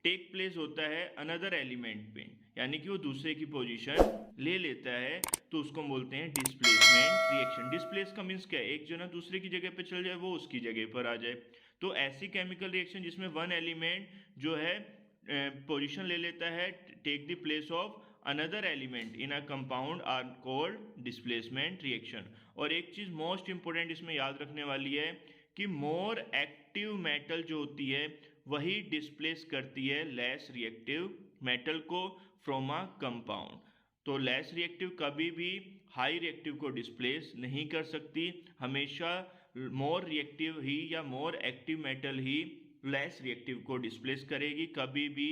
टेक प्लेस होता है अनदर एलिमेंट पे, यानी कि वो दूसरे की पोजीशन ले लेता है, तो उसको हम बोलते हैं डिस्प्लेसमेंट रिएक्शन। डिस्प्लेस का मीन्स क्या है? एक जो ना दूसरे की जगह पे चल जाए वो उसकी जगह पर आ जाए। तो ऐसी केमिकल रिएक्शन जिसमें वन एलिमेंट जो है पोजीशन ले लेता है, take the place of another element in a compound are called displacement reaction. और एक चीज मोस्ट इंपोर्टेंट इसमें याद रखने वाली है कि मोर एक्टिव मेटल जो होती है वही डिस्प्लेस करती है लेस रिएक्टिव मेटल को फ्रॉम अ कंपाउंड। तो लेस रिएक्टिव कभी भी हाई रिएक्टिव को डिस्प्लेस नहीं कर सकती, हमेशा मोर रिएक्टिव ही या मोर एक्टिव मेटल ही लेस रिएक्टिव को डिस्प्लेस करेगी। कभी भी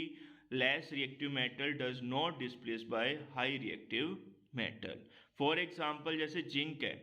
less reactive metal does not displace by high reactive metal. For example जैसे जिंक है,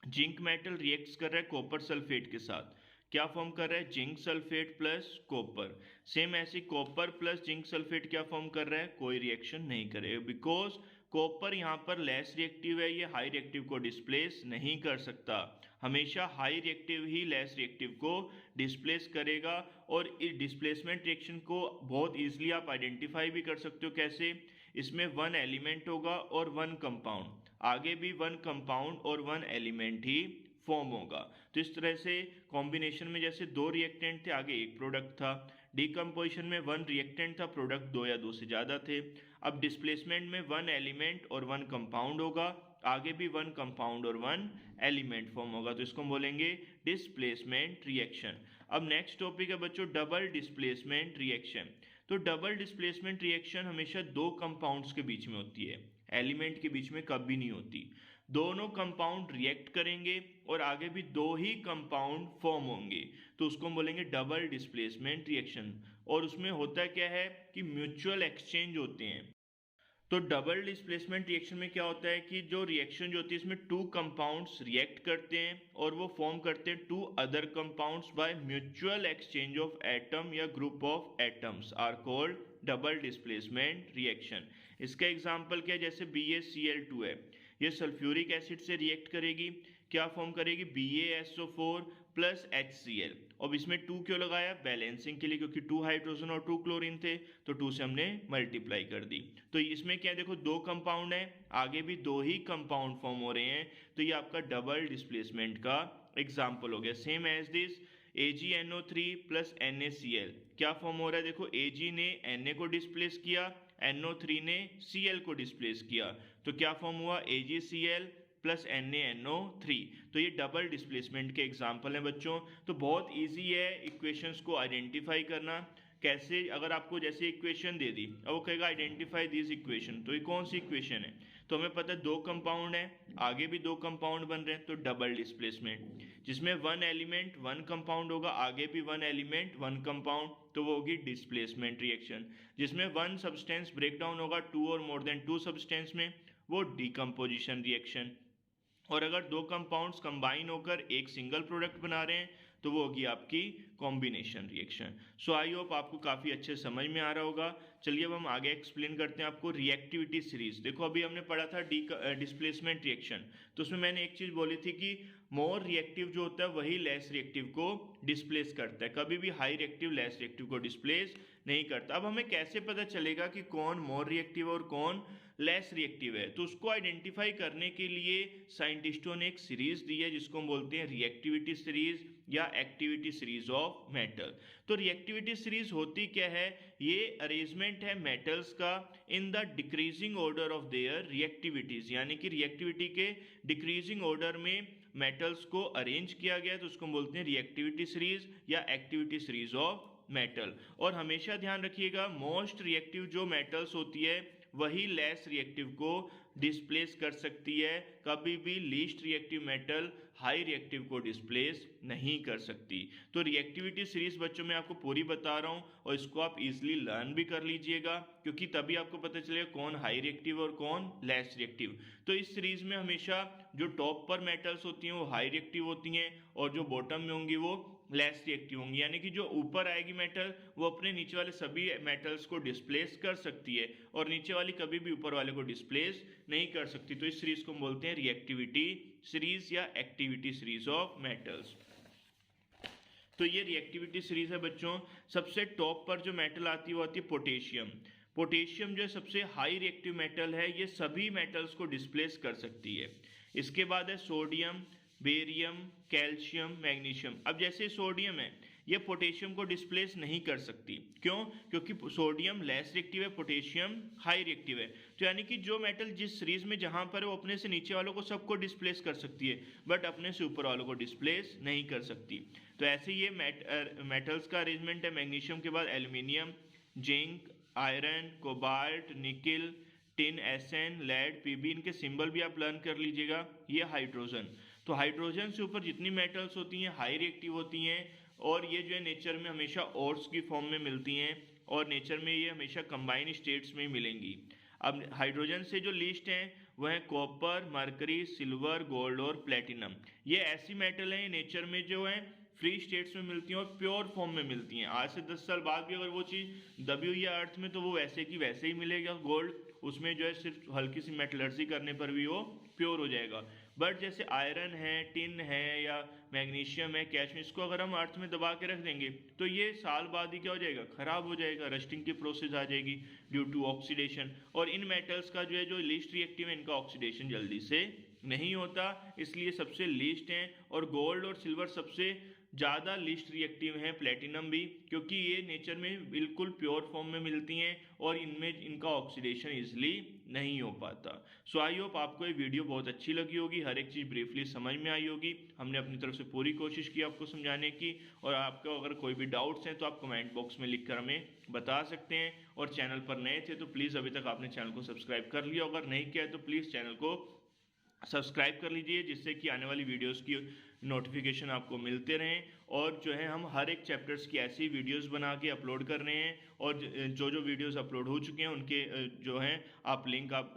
जिंक मेटल रिएक्ट्स कर रहा है कॉपर सल्फेट के साथ, क्या फॉर्म कर रहा है? Zinc sulphate plus copper. Same ऐसी कॉपर प्लस जिंक सल्फेट क्या फॉर्म कर रहा है? कोई रिएक्शन नहीं करेगा, बिकॉज कॉपर यहाँ पर लेस रिएक्टिव है, ये हाई रिएक्टिव को डिस्प्लेस नहीं कर सकता। हमेशा हाई रिएक्टिव ही लेस रिएक्टिव को डिस्प्लेस करेगा। और इस डिस्प्लेसमेंट रिएक्शन को बहुत इजीली आप आइडेंटिफाई भी कर सकते हो। कैसे? इसमें वन एलिमेंट होगा और वन कंपाउंड, आगे भी वन कंपाउंड और वन एलिमेंट ही फॉर्म होगा। तो इस तरह से कॉम्बिनेशन में जैसे दो रिएक्टेंट थे, आगे एक प्रोडक्ट था। डिकम्पोजिशन में वन रिएक्टेंट था, प्रोडक्ट दो या दो से ज़्यादा थे। अब डिस्प्लेसमेंट में वन एलिमेंट और वन कंपाउंड होगा, आगे भी वन कंपाउंड और वन एलिमेंट फॉर्म होगा, तो इसको हम बोलेंगे डिस्प्लेसमेंट रिएक्शन। अब नेक्स्ट टॉपिक है बच्चों डबल डिस्प्लेसमेंट रिएक्शन। तो डबल डिस्प्लेसमेंट रिएक्शन हमेशा दो कंपाउंड्स के बीच में होती है, एलिमेंट के बीच में कभी नहीं होती। दोनों कंपाउंड रिएक्ट करेंगे और आगे भी दो ही कंपाउंड फॉर्म होंगे, तो उसको हम बोलेंगे डबल डिस्प्लेसमेंट रिएक्शन। और उसमें होता क्या है कि म्यूचुअल एक्सचेंज होते हैं। तो डबल डिस्प्लेसमेंट रिएक्शन में क्या होता है कि जो रिएक्शन जो होती है इसमें टू कंपाउंड्स रिएक्ट करते हैं और वो फॉर्म करते हैं two other compounds by mutual exchange of atom या group of atoms are called double displacement reaction. इसका एग्जांपल क्या है? जैसे BaCl2 है, ये सल्फ्यूरिक एसिड से रिएक्ट करेगी, क्या फॉर्म करेगी? BaSO4 plus HCl। अब इसमें 2 क्यों लगाया? बैलेंसिंग के लिए, क्योंकि 2 हाइड्रोजन और 2 क्लोरीन थे, तो 2 से हमने मल्टीप्लाई कर दी। तो इसमें क्या देखो दो कंपाउंड है, आगे भी दो ही कंपाउंड फॉर्म हो रहे हैं, तो ये आपका डबल डिस्प्लेसमेंट का एग्जाम्पल हो गया। Same as this AgNO3 plus NaCl, क्या फॉर्म हो रहा है? देखो Ag ने Na को डिस्प्लेस किया, NO3 ने Cl को डिस्प्लेस किया, तो क्या फॉर्म हुआ? AgCl plus NaNO3। तो ये डबल डिस्प्लेसमेंट के एग्जाम्पल हैं बच्चों। तो बहुत इजी है इक्वेशंस को आइडेंटिफाई करना। कैसे? अगर आपको जैसे इक्वेशन दे दी और वो कहेगा आइडेंटिफाई दिस इक्वेशन, तो ये कौन सी इक्वेशन है? तो हमें पता है दो कंपाउंड है, आगे भी दो कंपाउंड बन रहे हैं, तो डबल डिस्प्लेसमेंट। जिसमें वन एलिमेंट वन कंपाउंड होगा, आगे भी वन एलिमेंट वन कंपाउंड, तो वो होगी डिस्प्लेसमेंट रिएक्शन। जिसमें वन सब्सटेंस ब्रेक डाउन होगा टू और मोर देन टू सब्सटेंस में, वो डिकम्पोजिशन रिएक्शन। और अगर दो कंपाउंड्स कंबाइन होकर एक सिंगल प्रोडक्ट बना रहे हैं तो वो होगी आपकी combination reaction. So I hope आपको काफ़ी अच्छे समझ में आ रहा होगा। चलिए अब हम आगे एक्सप्लेन करते हैं आपको रिएक्टिविटी सीरीज। देखो अभी हमने पढ़ा था डिस्प्लेसमेंट रिएक्शन, तो उसमें मैंने एक चीज़ बोली थी कि मोर रिएक्टिव जो होता है वही लेस रिएक्टिव को डिस्प्लेस करता है, कभी भी हाई रिएक्टिव लेस रिएक्टिव को डिस्प्लेस नहीं करता। अब हमें कैसे पता चलेगा कि कौन मोर रिएक्टिव और कौन लेस रिएक्टिव है? तो उसको आइडेंटिफाई करने के लिए साइंटिस्टों ने एक सीरीज दी है जिसको हम बोलते हैं रिएक्टिविटी सीरीज या एक्टिविटी सीरीज ऑफ मेटल। तो रिएक्टिविटी सीरीज होती क्या है? ये अरेंजमेंट है मेटल्स का in the decreasing order of their reactivities, यानी कि रिएक्टिविटी के डिक्रीजिंग ऑर्डर में मेटल्स को अरेंज किया गया, तो उसको हम बोलते हैं रिएक्टिविटी सीरीज या एक्टिविटी सीरीज ऑफ मेटल। और हमेशा ध्यान रखिएगा मोस्ट रिएक्टिव जो मेटल्स होती है वही लेस रिएक्टिव को डिस्प्लेस कर सकती है, कभी भी least reactive metal high reactive को डिस्प्लेस नहीं कर सकती। तो रिएक्टिविटी सीरीज बच्चों मैं आपको पूरी बता रहा हूँ और इसको आप इजीली लर्न भी कर लीजिएगा, क्योंकि तभी आपको पता चलेगा कौन हाई रिएक्टिव और कौन लेस रिएक्टिव। तो इस सीरीज में हमेशा जो टॉप पर मेटल्स होती हैं वो हाई रिएक्टिव होती हैं और जो बॉटम में होंगी वो लेस रिएक्टिव होंगी, यानी कि जो ऊपर आएगी मेटल वो अपने नीचे वाले सभी मेटल्स को डिस्प्लेस कर सकती है और नीचे वाली कभी भी ऊपर वाले को डिस्प्लेस नहीं कर सकती। तो इस सीरीज को हम बोलते हैं रिएक्टिविटी सीरीज या एक्टिविटी सीरीज ऑफ मेटल्स। तो ये रिएक्टिविटी सीरीज है बच्चों। सबसे टॉप पर जो मेटल आती है वो आती है पोटेशियम। पोटेशियम जो है सबसे हाई रिएक्टिव मेटल है, ये सभी मेटल्स को डिस्प्लेस कर सकती है। इसके बाद है सोडियम, बेरियम, कैल्शियम, मैग्नीशियम। अब जैसे सोडियम है ये पोटेशियम को डिस्प्लेस नहीं कर सकती। क्यों? क्योंकि सोडियम लेस रिएक्टिव है, पोटेशियम हाई रिएक्टिव है। तो यानी कि जो मेटल जिस सीरीज में जहां पर है वो अपने से नीचे वालों को सबको डिस्प्लेस कर सकती है, बट अपने से ऊपर वालों को डिस्प्लेस नहीं कर सकती। तो ऐसे ये मेटल्स का अरेंजमेंट है। मैग्नीशियम के बाद aluminium, zinc, iron, cobalt, nickel, tin, SN, lead, PB, इनके सिंबल भी आप लर्न कर लीजिएगा। ये हाइड्रोजन। तो हाइड्रोजन से ऊपर जितनी मेटल्स होती हैं हाई रिएक्टिव होती हैं और ये जो है नेचर में हमेशा ओर्स की फॉर्म में मिलती हैं और नेचर में ये हमेशा कंबाइन स्टेट्स में मिलेंगी। अब हाइड्रोजन से जो लिस्ट हैं वह है कॉपर, मरकरी, सिल्वर, गोल्ड और प्लेटिनम। ये ऐसी मेटल हैं नेचर में जो है फ्री स्टेट्स में मिलती हैं और प्योर फॉर्म में मिलती हैं। आज से 10 साल बाद भी अगर वो चीज़ दबी हुई है अर्थ में तो वो वैसे की वैसे ही मिलेगा गोल्ड, उसमें जो है सिर्फ हल्की सी मेटलर्जी करने पर भी वो प्योर हो जाएगा। बट जैसे आयरन है, टिन है या मैग्नीशियम है, कैल्शियम, इसको अगर हम अर्थ में दबा के रख देंगे तो ये साल बाद ही क्या हो जाएगा? खराब हो जाएगा, रस्टिंग की प्रोसेस आ जाएगी ड्यू टू ऑक्सीडेशन। और इन मेटल्स का जो है जो लीस्ट रिएक्टिव है इनका ऑक्सीडेशन जल्दी से नहीं होता, इसलिए सबसे लीस्ट हैं। और गोल्ड और सिल्वर सबसे ज़्यादा लीस्ट रिएक्टिव हैं, प्लेटिनम भी, क्योंकि ये नेचर में बिल्कुल प्योर फॉर्म में मिलती हैं और इनमें इनका ऑक्सीडेशन इजीली नहीं हो पाता। सो आई होप आपको ये वीडियो बहुत अच्छी लगी होगी, हर एक चीज़ ब्रीफली समझ में आई होगी। हमने अपनी तरफ से पूरी कोशिश की आपको समझाने की, और आपको अगर कोई भी डाउट्स हैं तो आप कमेंट बॉक्स में लिखकर हमें बता सकते हैं। और चैनल पर नए थे तो प्लीज़ अभी तक आपने चैनल को सब्सक्राइब कर लिया, अगर नहीं किया है तो प्लीज़ चैनल को सब्सक्राइब कर लीजिए, जिससे कि आने वाली वीडियोस की नोटिफिकेशन आपको मिलते रहें। और जो है हम हर एक चैप्टर्स की ऐसी वीडियोस बना के अपलोड कर रहे हैं, और जो वीडियोस अपलोड हो चुके हैं उनके जो हैं आप लिंक आप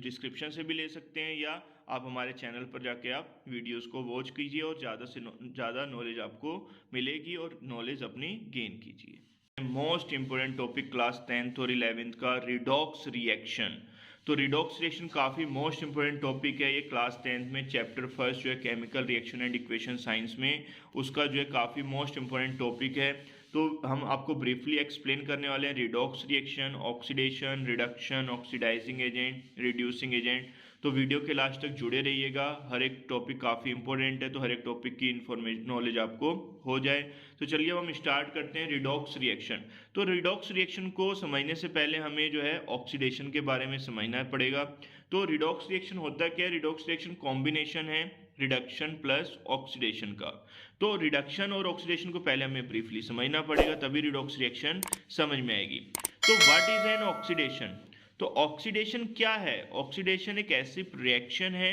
डिस्क्रिप्शन से भी ले सकते हैं, या आप हमारे चैनल पर जाके आप वीडियोस को वॉच कीजिए और ज़्यादा से ज़्यादा नॉलेज आपको मिलेगी और नॉलेज अपनी गेन कीजिए। Most important topic class 10th और 11th का रिडॉक्स रिएक्शन। तो रिडॉक्स रिएक्शन काफ़ी मोस्ट इंपोर्टेंट टॉपिक है। ये क्लास 10th में चैप्टर फर्स्ट जो है chemical reaction and equation science में, उसका जो है काफ़ी मोस्ट इंपोर्टेंट टॉपिक है। तो हम आपको ब्रीफली एक्सप्लेन करने वाले हैं redox reaction, oxidation, reduction, oxidising agent, reducing agent. तो वीडियो के लास्ट तक जुड़े रहिएगा, हर एक टॉपिक काफ़ी इंपॉर्टेंट है, तो हर एक टॉपिक की इन्फॉर्मेशन नॉलेज आपको हो जाए। तो चलिए हम स्टार्ट करते हैं रिडॉक्स रिएक्शन। तो रिडॉक्स रिएक्शन को समझने से पहले हमें जो है ऑक्सीडेशन के बारे में समझना पड़ेगा। तो रिडॉक्स रिएक्शन होता क्या है? रिडॉक्स रिएक्शन कॉम्बिनेशन है रिडक्शन प्लस ऑक्सीडेशन का। तो रिडक्शन और ऑक्सीडेशन को पहले हमें ब्रीफली समझना पड़ेगा, तभी रिडॉक्स रिएक्शन समझ में आएगी। तो व्हाट इज एन ऑक्सीडेशन? तो ऑक्सीडेशन क्या है? ऑक्सीडेशन एक ऐसी रिएक्शन है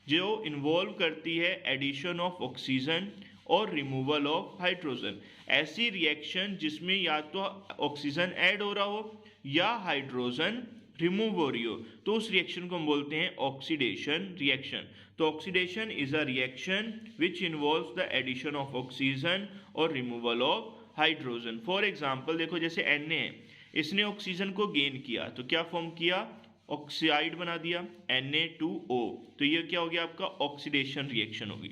जो इन्वॉल्व करती है एडिशन ऑफ ऑक्सीजन और रिमूवल ऑफ हाइड्रोजन। ऐसी रिएक्शन जिसमें या तो ऑक्सीजन ऐड हो रहा हो या हाइड्रोजन रिमूव हो रही हो, तो उस रिएक्शन को हम बोलते हैं ऑक्सीडेशन रिएक्शन। तो oxidation is a reaction which involves the addition of oxygen और removal of hydrogen. For example देखो जैसे Na है, इसने ऑक्सीजन को गेन किया तो क्या फॉर्म किया, ऑक्साइड बना दिया Na2O, तो ये क्या हो गया आपका ऑक्सीडेशन रिएक्शन होगी।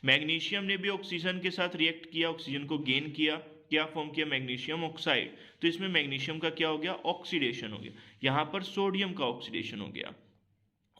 मैग्नीशियम ने भी ऑक्सीजन के साथ रिएक्ट किया, ऑक्सीजन को गेन किया, क्या फॉर्म किया मैग्नीशियम ऑक्साइड, तो इसमें मैग्नीशियम का क्या हो गया ऑक्सीडेशन हो गया, यहाँ पर सोडियम का ऑक्सीडेशन हो गया।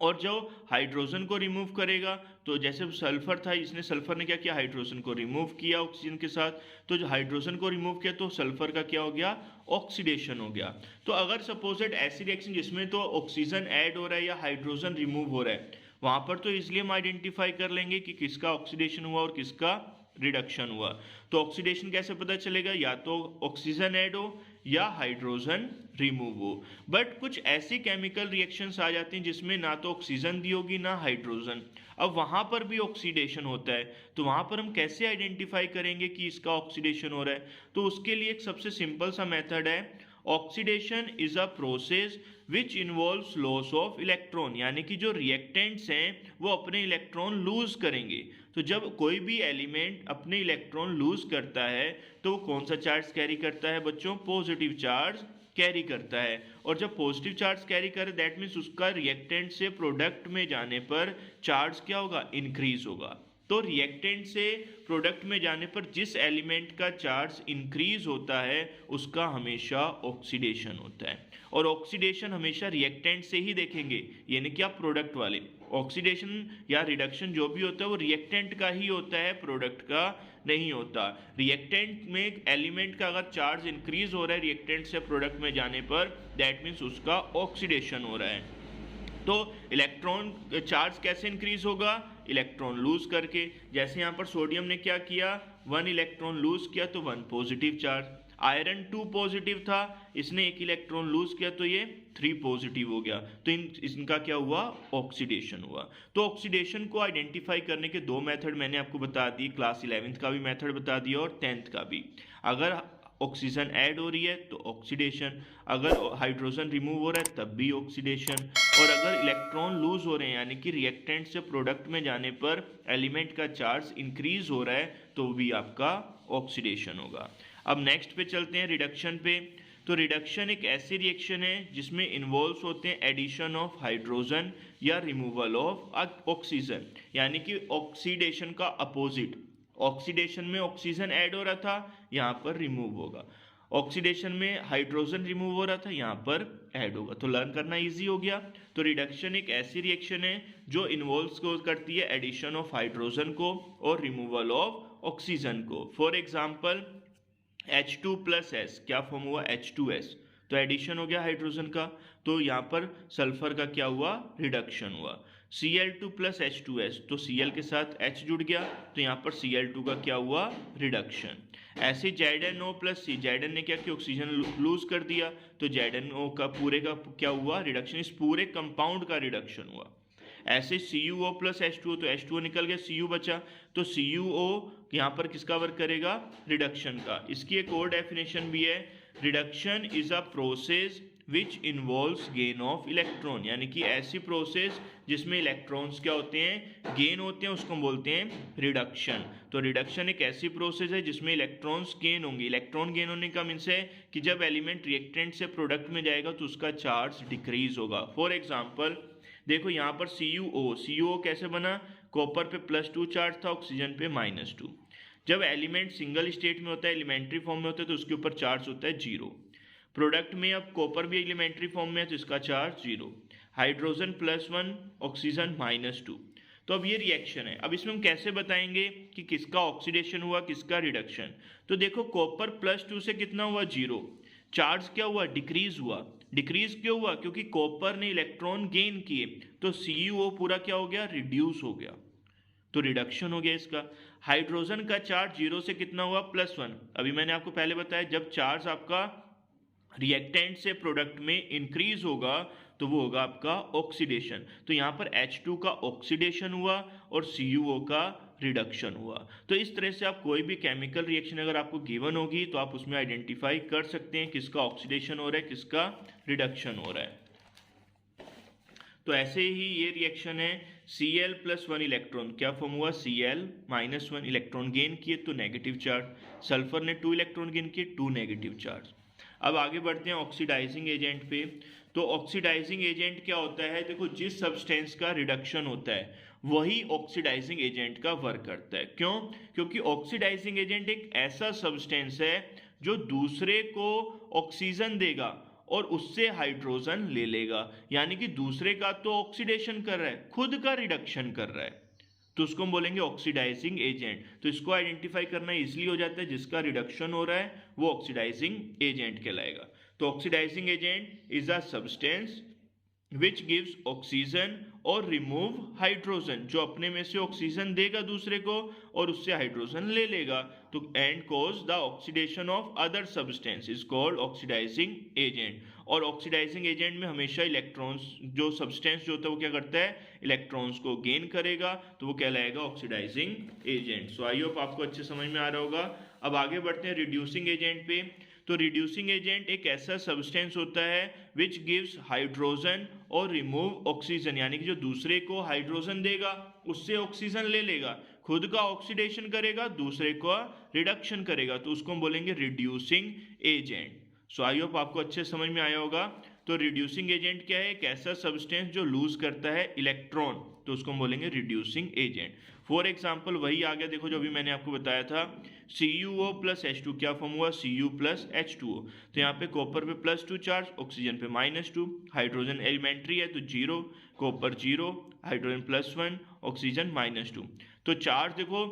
और जो हाइड्रोजन को रिमूव करेगा, तो जैसे सल्फर था, इसने सल्फर ने क्या किया हाइड्रोजन को रिमूव किया ऑक्सीजन के साथ, तो जो हाइड्रोजन को रिमूव किया तो सल्फर का क्या हो गया ऑक्सीडेशन हो गया। तो अगर सपोजेड ऐसी रिएक्शन जिसमें तो ऑक्सीजन ऐड हो रहा है या हाइड्रोजन रिमूव हो रहा है, वहां पर तो इसलिए हम आइडेंटिफाई कर लेंगे कि किसका ऑक्सीडेशन हुआ और किसका रिडक्शन हुआ। तो ऑक्सीडेशन कैसे पता चलेगा, या तो ऑक्सीजन ऐड हो या हाइड्रोजन रिमूव हो। बट कुछ ऐसी केमिकल रिएक्शंस आ जाती हैं जिसमें ना तो ऑक्सीजन दी होगी ना हाइड्रोजन, अब वहां पर भी ऑक्सीडेशन होता है, तो वहां पर हम कैसे आइडेंटिफाई करेंगे कि इसका ऑक्सीडेशन हो रहा है। तो उसके लिए एक सबसे सिंपल सा मेथड है, oxidation is a process which involves loss of electron, यानी कि जो रिएक्टेंट्स हैं वो अपने इलेक्ट्रॉन लूज करेंगे। तो जब कोई भी एलिमेंट अपने इलेक्ट्रॉन लूज करता है तो वो कौन सा चार्ज कैरी करता है बच्चों, पॉजिटिव चार्ज कैरी करता है। और जब पॉजिटिव चार्ज कैरी करे दैट मीन्स उसका रिएक्टेंट से प्रोडक्ट में जाने पर चार्ज क्या होगा, इंक्रीज होगा। तो रिएक्टेंट से प्रोडक्ट में जाने पर जिस एलिमेंट का चार्ज इंक्रीज होता है उसका हमेशा ऑक्सीडेशन होता है। और ऑक्सीडेशन हमेशा रिएक्टेंट से ही देखेंगे, यानी कि आप प्रोडक्ट वाले, ऑक्सीडेशन या रिडक्शन जो भी होता है वो रिएक्टेंट का ही होता है, प्रोडक्ट का नहीं होता। रिएक्टेंट में एलिमेंट का अगर चार्ज इंक्रीज हो रहा है रिएक्टेंट से प्रोडक्ट में जाने पर, दैट मीन्स उसका ऑक्सीडेशन हो रहा है। तो इलेक्ट्रॉन चार्ज कैसे इंक्रीज होगा, इलेक्ट्रॉन लूज करके। जैसे यहाँ पर सोडियम ने क्या किया, 1 इलेक्ट्रॉन लूज किया तो 1 पॉजिटिव चार्ज। आयरन 2 पॉजिटिव था, इसने 1 इलेक्ट्रॉन लूज किया तो ये 3 पॉजिटिव हो गया, तो इनका क्या हुआ ऑक्सीडेशन हुआ। तो ऑक्सीडेशन को आइडेंटिफाई करने के 2 मेथड मैंने आपको बता दिए, क्लास 11th का भी मेथड बता दिया और 10th का भी। अगर ऑक्सीजन ऐड हो रही है तो ऑक्सीडेशन, अगर हाइड्रोजन रिमूव हो रहा है तब भी ऑक्सीडेशन, और अगर इलेक्ट्रॉन लूज हो रहे हैं यानी कि रिएक्टेंट से प्रोडक्ट में जाने पर एलिमेंट का चार्ज इंक्रीज हो रहा है तो भी आपका ऑक्सीडेशन होगा। अब नेक्स्ट पे चलते हैं रिडक्शन पे। तो रिडक्शन एक ऐसी रिएक्शन है जिसमें इन्वॉल्व होते हैं एडिशन ऑफ हाइड्रोजन या रिमूवल ऑफ ऑक्सीजन, यानी कि ऑक्सीडेशन का अपोजिट। ऑक्सीडेशन में ऑक्सीजन ऐड हो रहा था, यहाँ पर रिमूव होगा। ऑक्सीडेशन में हाइड्रोजन रिमूव हो रहा था, यहाँ पर ऐड होगा। तो लर्न करना इजी हो गया। तो रिडक्शन एक ऐसी रिएक्शन है जो इन्वॉल्व करती है एडिशन ऑफ हाइड्रोजन को और रिमूवल ऑफ ऑक्सीजन को। फॉर एग्जाम्पल H2 + S, क्या फॉर्म हुआ H2S, तो एडिशन हो गया हाइड्रोजन का, तो यहाँ पर सल्फर का क्या हुआ रिडक्शन हुआ। Cl2 + H2S, तो Cl के साथ H जुड़ गया तो यहाँ पर Cl2 का क्या हुआ रिडक्शन। ऐसे ZnO + C, Zn ने क्या किया ऑक्सीजन लूज कर दिया तो ZnO का पूरे का क्या हुआ रिडक्शन, इस पूरे कंपाउंड का रिडक्शन हुआ। ऐसे CuO + H2O, तो H2O निकल गया, Cu बचा, तो CuO यहाँ पर किसका वर्क करेगा रिडक्शन का। इसकी एक और डेफिनेशन भी है, reduction is a process which involves gain of electron, यानी कि ऐसी प्रोसेस जिसमें इलेक्ट्रॉन्स क्या होते हैं गेन होते हैं, उसको हम बोलते हैं रिडक्शन। तो रिडक्शन एक ऐसी प्रोसेस है जिसमें इलेक्ट्रॉन्स गेन होंगे। इलेक्ट्रॉन गेन होने का मीन्स है कि जब एलिमेंट रिएक्टेंट से प्रोडक्ट में जाएगा तो उसका चार्ज डिक्रीज होगा। फॉर एग्जाम्पल देखो यहाँ पर CuO कैसे बना, कॉपर पे +2 चार्ज था, ऑक्सीजन पे -2। जब एलिमेंट सिंगल स्टेट में होता है, एलिमेंट्री फॉर्म में होता है, तो उसके ऊपर चार्ज होता है 0। प्रोडक्ट में अब कॉपर भी एलिमेंट्री फॉर्म में है तो इसका चार्ज 0। Hydrogen +1, oxygen -2। तो अब ये रिएक्शन है। अब इसमें हम कैसे बताएंगे कि किसका ऑक्सीडेशन हुआ किसका रिडक्शन। तो देखो कॉपर +2 से कितना हुआ 0, चार्ज क्या हुआ डिक्रीज हुआ। डिक्रीज क्यों हुआ, क्योंकि कॉपर ने इलेक्ट्रॉन गेन किए, तो CuO पूरा क्या हो गया रिड्यूस हो गया, तो रिडक्शन हो गया इसका। हाइड्रोजन का चार्ज 0 से कितना हुआ +1। अभी मैंने आपको पहले बताया जब चार्ज आपका रिएक्टेंट से प्रोडक्ट में इंक्रीज होगा तो वो होगा आपका ऑक्सीडेशन। तो यहाँ पर H2 का ऑक्सीडेशन हुआ और CuO का रिडक्शन हुआ। तो इस तरह से आप कोई भी केमिकल रिएक्शन अगर आपको गिवन होगी तो आप उसमें आइडेंटिफाई कर सकते हैं किसका ऑक्सीडेशन हो रहा है किसका रिडक्शन हो रहा है। तो ऐसे ही ये रिएक्शन है, Cl प्लस 1 इलेक्ट्रॉन, क्या फॉर्म हुआ, Cl माइनस 1 इलेक्ट्रॉन गेन किए तो नेगेटिव चार्ज, सल्फर ने 2 इलेक्ट्रॉन गेन किए 2 नेगेटिव चार्ज। अब आगे बढ़ते हैं ऑक्सीडाइजिंग एजेंट पे। तो ऑक्सीडाइजिंग एजेंट क्या होता है, देखो जिस सब्सटेंस का रिडक्शन होता है वही ऑक्सीडाइजिंग एजेंट का वर्क करता है। क्यों? क्योंकि ऑक्सीडाइजिंग एजेंट एक ऐसा सब्सटेंस है जो दूसरे को ऑक्सीजन देगा और उससे हाइड्रोजन ले लेगा, यानी कि दूसरे का तो ऑक्सीडेशन कर रहा है, खुद का रिडक्शन कर रहा है, तो उसको हम बोलेंगे ऑक्सीडाइजिंग एजेंट। तो इसको आइडेंटिफाई करना इजीली हो जाता है, जिसका रिडक्शन हो रहा है वो ऑक्सीडाइजिंग एजेंट कहलाएगा। तो oxidising agent is a substance which gives oxygen और रिमूव हाइड्रोजन, जो अपने में से ऑक्सीजन देगा दूसरे को और उससे हाइड्रोजन ले लेगा, तो and cause the oxidation of other substance is called oxidising agent. और ऑक्सीडाइजिंग एजेंट में हमेशा इलेक्ट्रॉन्स, जो सब्सटेंस जो होता है वो क्या करता है, इलेक्ट्रॉन्स को गेन करेगा, तो वो कहलाएगा oxidising agent. So I hope आपको अच्छे समझ में आ रहा होगा। अब आगे बढ़ते हैं रिड्यूसिंग एजेंट पे। तो रिड्यूसिंग एजेंट एक ऐसा सब्सटेंस होता है विच गिव्स हाइड्रोजन और रिमूव ऑक्सीजन, यानी कि जो दूसरे को हाइड्रोजन देगा उससे ऑक्सीजन ले लेगा, खुद का ऑक्सीडेशन करेगा, दूसरे का रिडक्शन करेगा, तो उसको हम बोलेंगे reducing agent. So I hope आपको अच्छे समझ में आया होगा। तो रिड्यूसिंग एजेंट क्या है, एक ऐसा सब्सटेंस जो लूज करता है इलेक्ट्रॉन, तो उसको हम बोलेंगे रिड्यूसिंग एजेंट। फॉर एग्जाम्पल वही आ गया, देखो जो अभी मैंने आपको बताया था, CuO प्लस H2, क्या फॉर्म हुआ, Cu प्लस H2O। तो यहाँ पे कॉपर पे +2 चार्ज, ऑक्सीजन पे -2, हाइड्रोजन एलिमेंट्री है तो 0, कॉपर 0, हाइड्रोजन +1, ऑक्सीजन -2। तो चार्ज देखो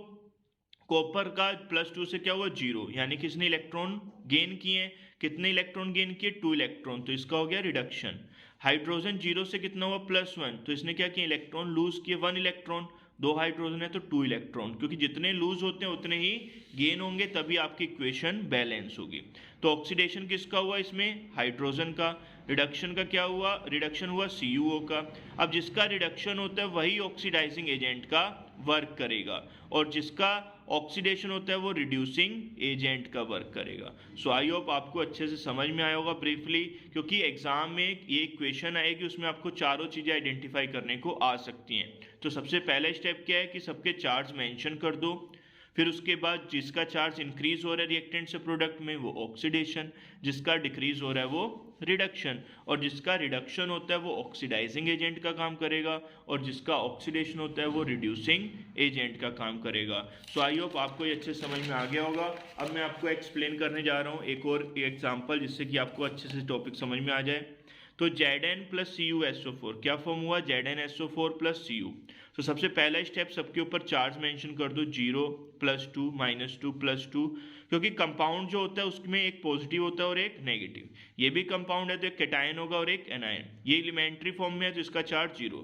कॉपर का +2 से क्या हुआ, 0, यानी कि इसने इलेक्ट्रॉन गेन किए, कितने इलेक्ट्रॉन गेन किए, 2 इलेक्ट्रॉन, तो इसका हो गया रिडक्शन। हाइड्रोजन 0 से कितना हुआ, +1, तो इसने क्या किया, इलेक्ट्रॉन लूज किए, 1 इलेक्ट्रॉन, 2 हाइड्रोजन है तो 2 इलेक्ट्रॉन, क्योंकि जितने लूज होते हैं उतने ही गेन होंगे, तभी आपकी इक्वेशन बैलेंस होगी। तो ऑक्सीडेशन किसका हुआ इसमें, हाइड्रोजन का। रिडक्शन का क्या हुआ, रिडक्शन हुआ CuO का। अब जिसका रिडक्शन होता है वही ऑक्सीडाइजिंग एजेंट का वर्क करेगा, और जिसका ऑक्सीडेशन होता है वो रिड्यूसिंग एजेंट का वर्क करेगा। सो आई होप आपको अच्छे से समझ में आया होगा ब्रीफली, क्योंकि एग्जाम में ये इक्वेशन आएगी उसमें आपको चारों चीज़ें आइडेंटिफाई करने को आ सकती हैं। तो सबसे पहला स्टेप क्या है कि सबके चार्ज मेंशन कर दो, फिर उसके बाद जिसका चार्ज इंक्रीज हो रहा है रिएक्टेंट से प्रोडक्ट में वो ऑक्सीडेशन, जिसका डिक्रीज हो रहा है वो रिडक्शन, और जिसका रिडक्शन होता है वो ऑक्सीडाइजिंग एजेंट का काम करेगा, और जिसका ऑक्सीडेशन होता है वो रिड्यूसिंग एजेंट का काम करेगा। सो आई होप आपको ये अच्छे समझ में आ गया होगा। अब मैं आपको एक्सप्लेन करने जा रहा हूँ एक और एग्जाम्पल, जिससे कि आपको अच्छे से टॉपिक समझ में आ जाए। तो Zn प्लस CuSO4, क्या फॉर्म हुआ, ZnSO4 प्लस Cu। तो सबसे पहला स्टेप सबके ऊपर चार्ज मेंशन कर दो, 0, +2, -2, +2, क्योंकि कंपाउंड जो होता है उसमें एक पॉजिटिव होता है और एक नेगेटिव। ये भी कंपाउंड है तो एक कैटायन होगा और एक एनायन, ये एलिमेंट्री फॉर्म में है तो इसका चार्ज 0।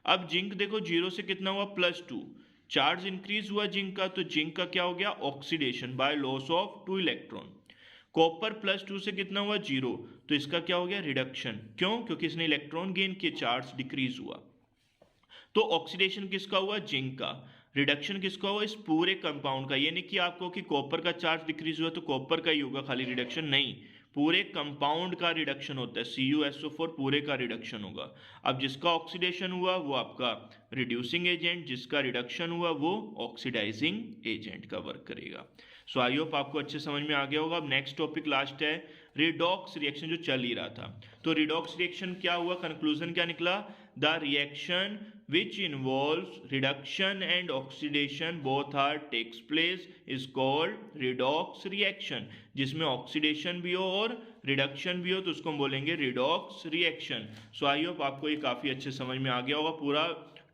अब जिंक देखो 0 से कितना हुआ, +2, चार्ज इंक्रीज हुआ जिंक का, तो जिंक का क्या हो गया, oxidation by loss of 2 electron. Copper +2 से कितना हुआ, 0, तो इसका क्या हो गया, रिडक्शन। क्यों? क्योंकि इसने इलेक्ट्रॉन गेन किए, चार्ज डिक्रीज हुआ। तो ऑक्सीडेशन किसका हुआ, जिंक का। रिडक्शन किसका हुआ, इस पूरे कंपाउंड का। ये नहीं कि आपको कि कॉपर का चार्ज डिक्रीज हुआ तो कॉपर का ही होगा खाली रिडक्शन, नहीं, पूरे कंपाउंड का रिडक्शन होता है, CuSO4 पूरे का रिडक्शन होगा। अब जिसका ऑक्सीडेशन हुआ वो आपका रिड्यूसिंग एजेंट, जिसका रिडक्शन हुआ वो ऑक्सीडाइजिंग एजेंट का वर्क करेगा। सो आई होप आपको अच्छे समझ में आ गया होगा। अब नेक्स्ट टॉपिक लास्ट है रिडॉक्स रिएक्शन, जो चल ही रहा था। तो रिडॉक्स रिएक्शन क्या हुआ, कंक्लूजन क्या निकला, the reaction which involves reduction and oxidation both are takes place is called redox reaction, जिसमें ऑक्सीडेशन भी हो और रिडक्शन भी हो तो उसको हम बोलेंगे redox reaction. So I hope आपको ये काफ़ी अच्छे समझ में आ गया होगा पूरा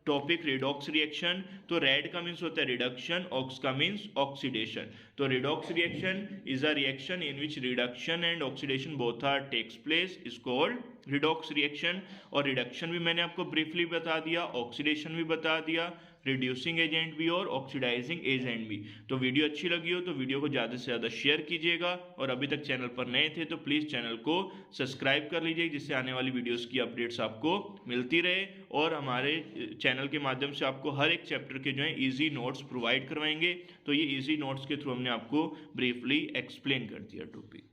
टॉपिक रिडॉक्स रिएक्शन। तो रेड का मीन्स होता है रिडक्शन, ऑक्स का मीन्स ऑक्सीडेशन। तो redox reaction is a reaction in which reduction and oxidation both are takes place is called redox reaction. और रिडक्शन भी मैंने आपको ब्रीफली बता दिया, ऑक्सीडेशन भी बता दिया, रिड्यूसिंग एजेंट भी और ऑक्सीडाइजिंग एजेंट भी। तो वीडियो अच्छी लगी हो तो वीडियो को ज़्यादा से ज़्यादा शेयर कीजिएगा, और अभी तक चैनल पर नए थे तो प्लीज़ चैनल को सब्सक्राइब कर लीजिए, जिससे आने वाली वीडियोस की अपडेट्स आपको मिलती रहे। और हमारे चैनल के माध्यम से आपको हर एक चैप्टर के जो है ईजी नोट्स प्रोवाइड करवाएंगे। तो ये ईजी नोट्स के थ्रू हमने आपको ब्रीफली एक्सप्लेन कर दिया टॉपिक।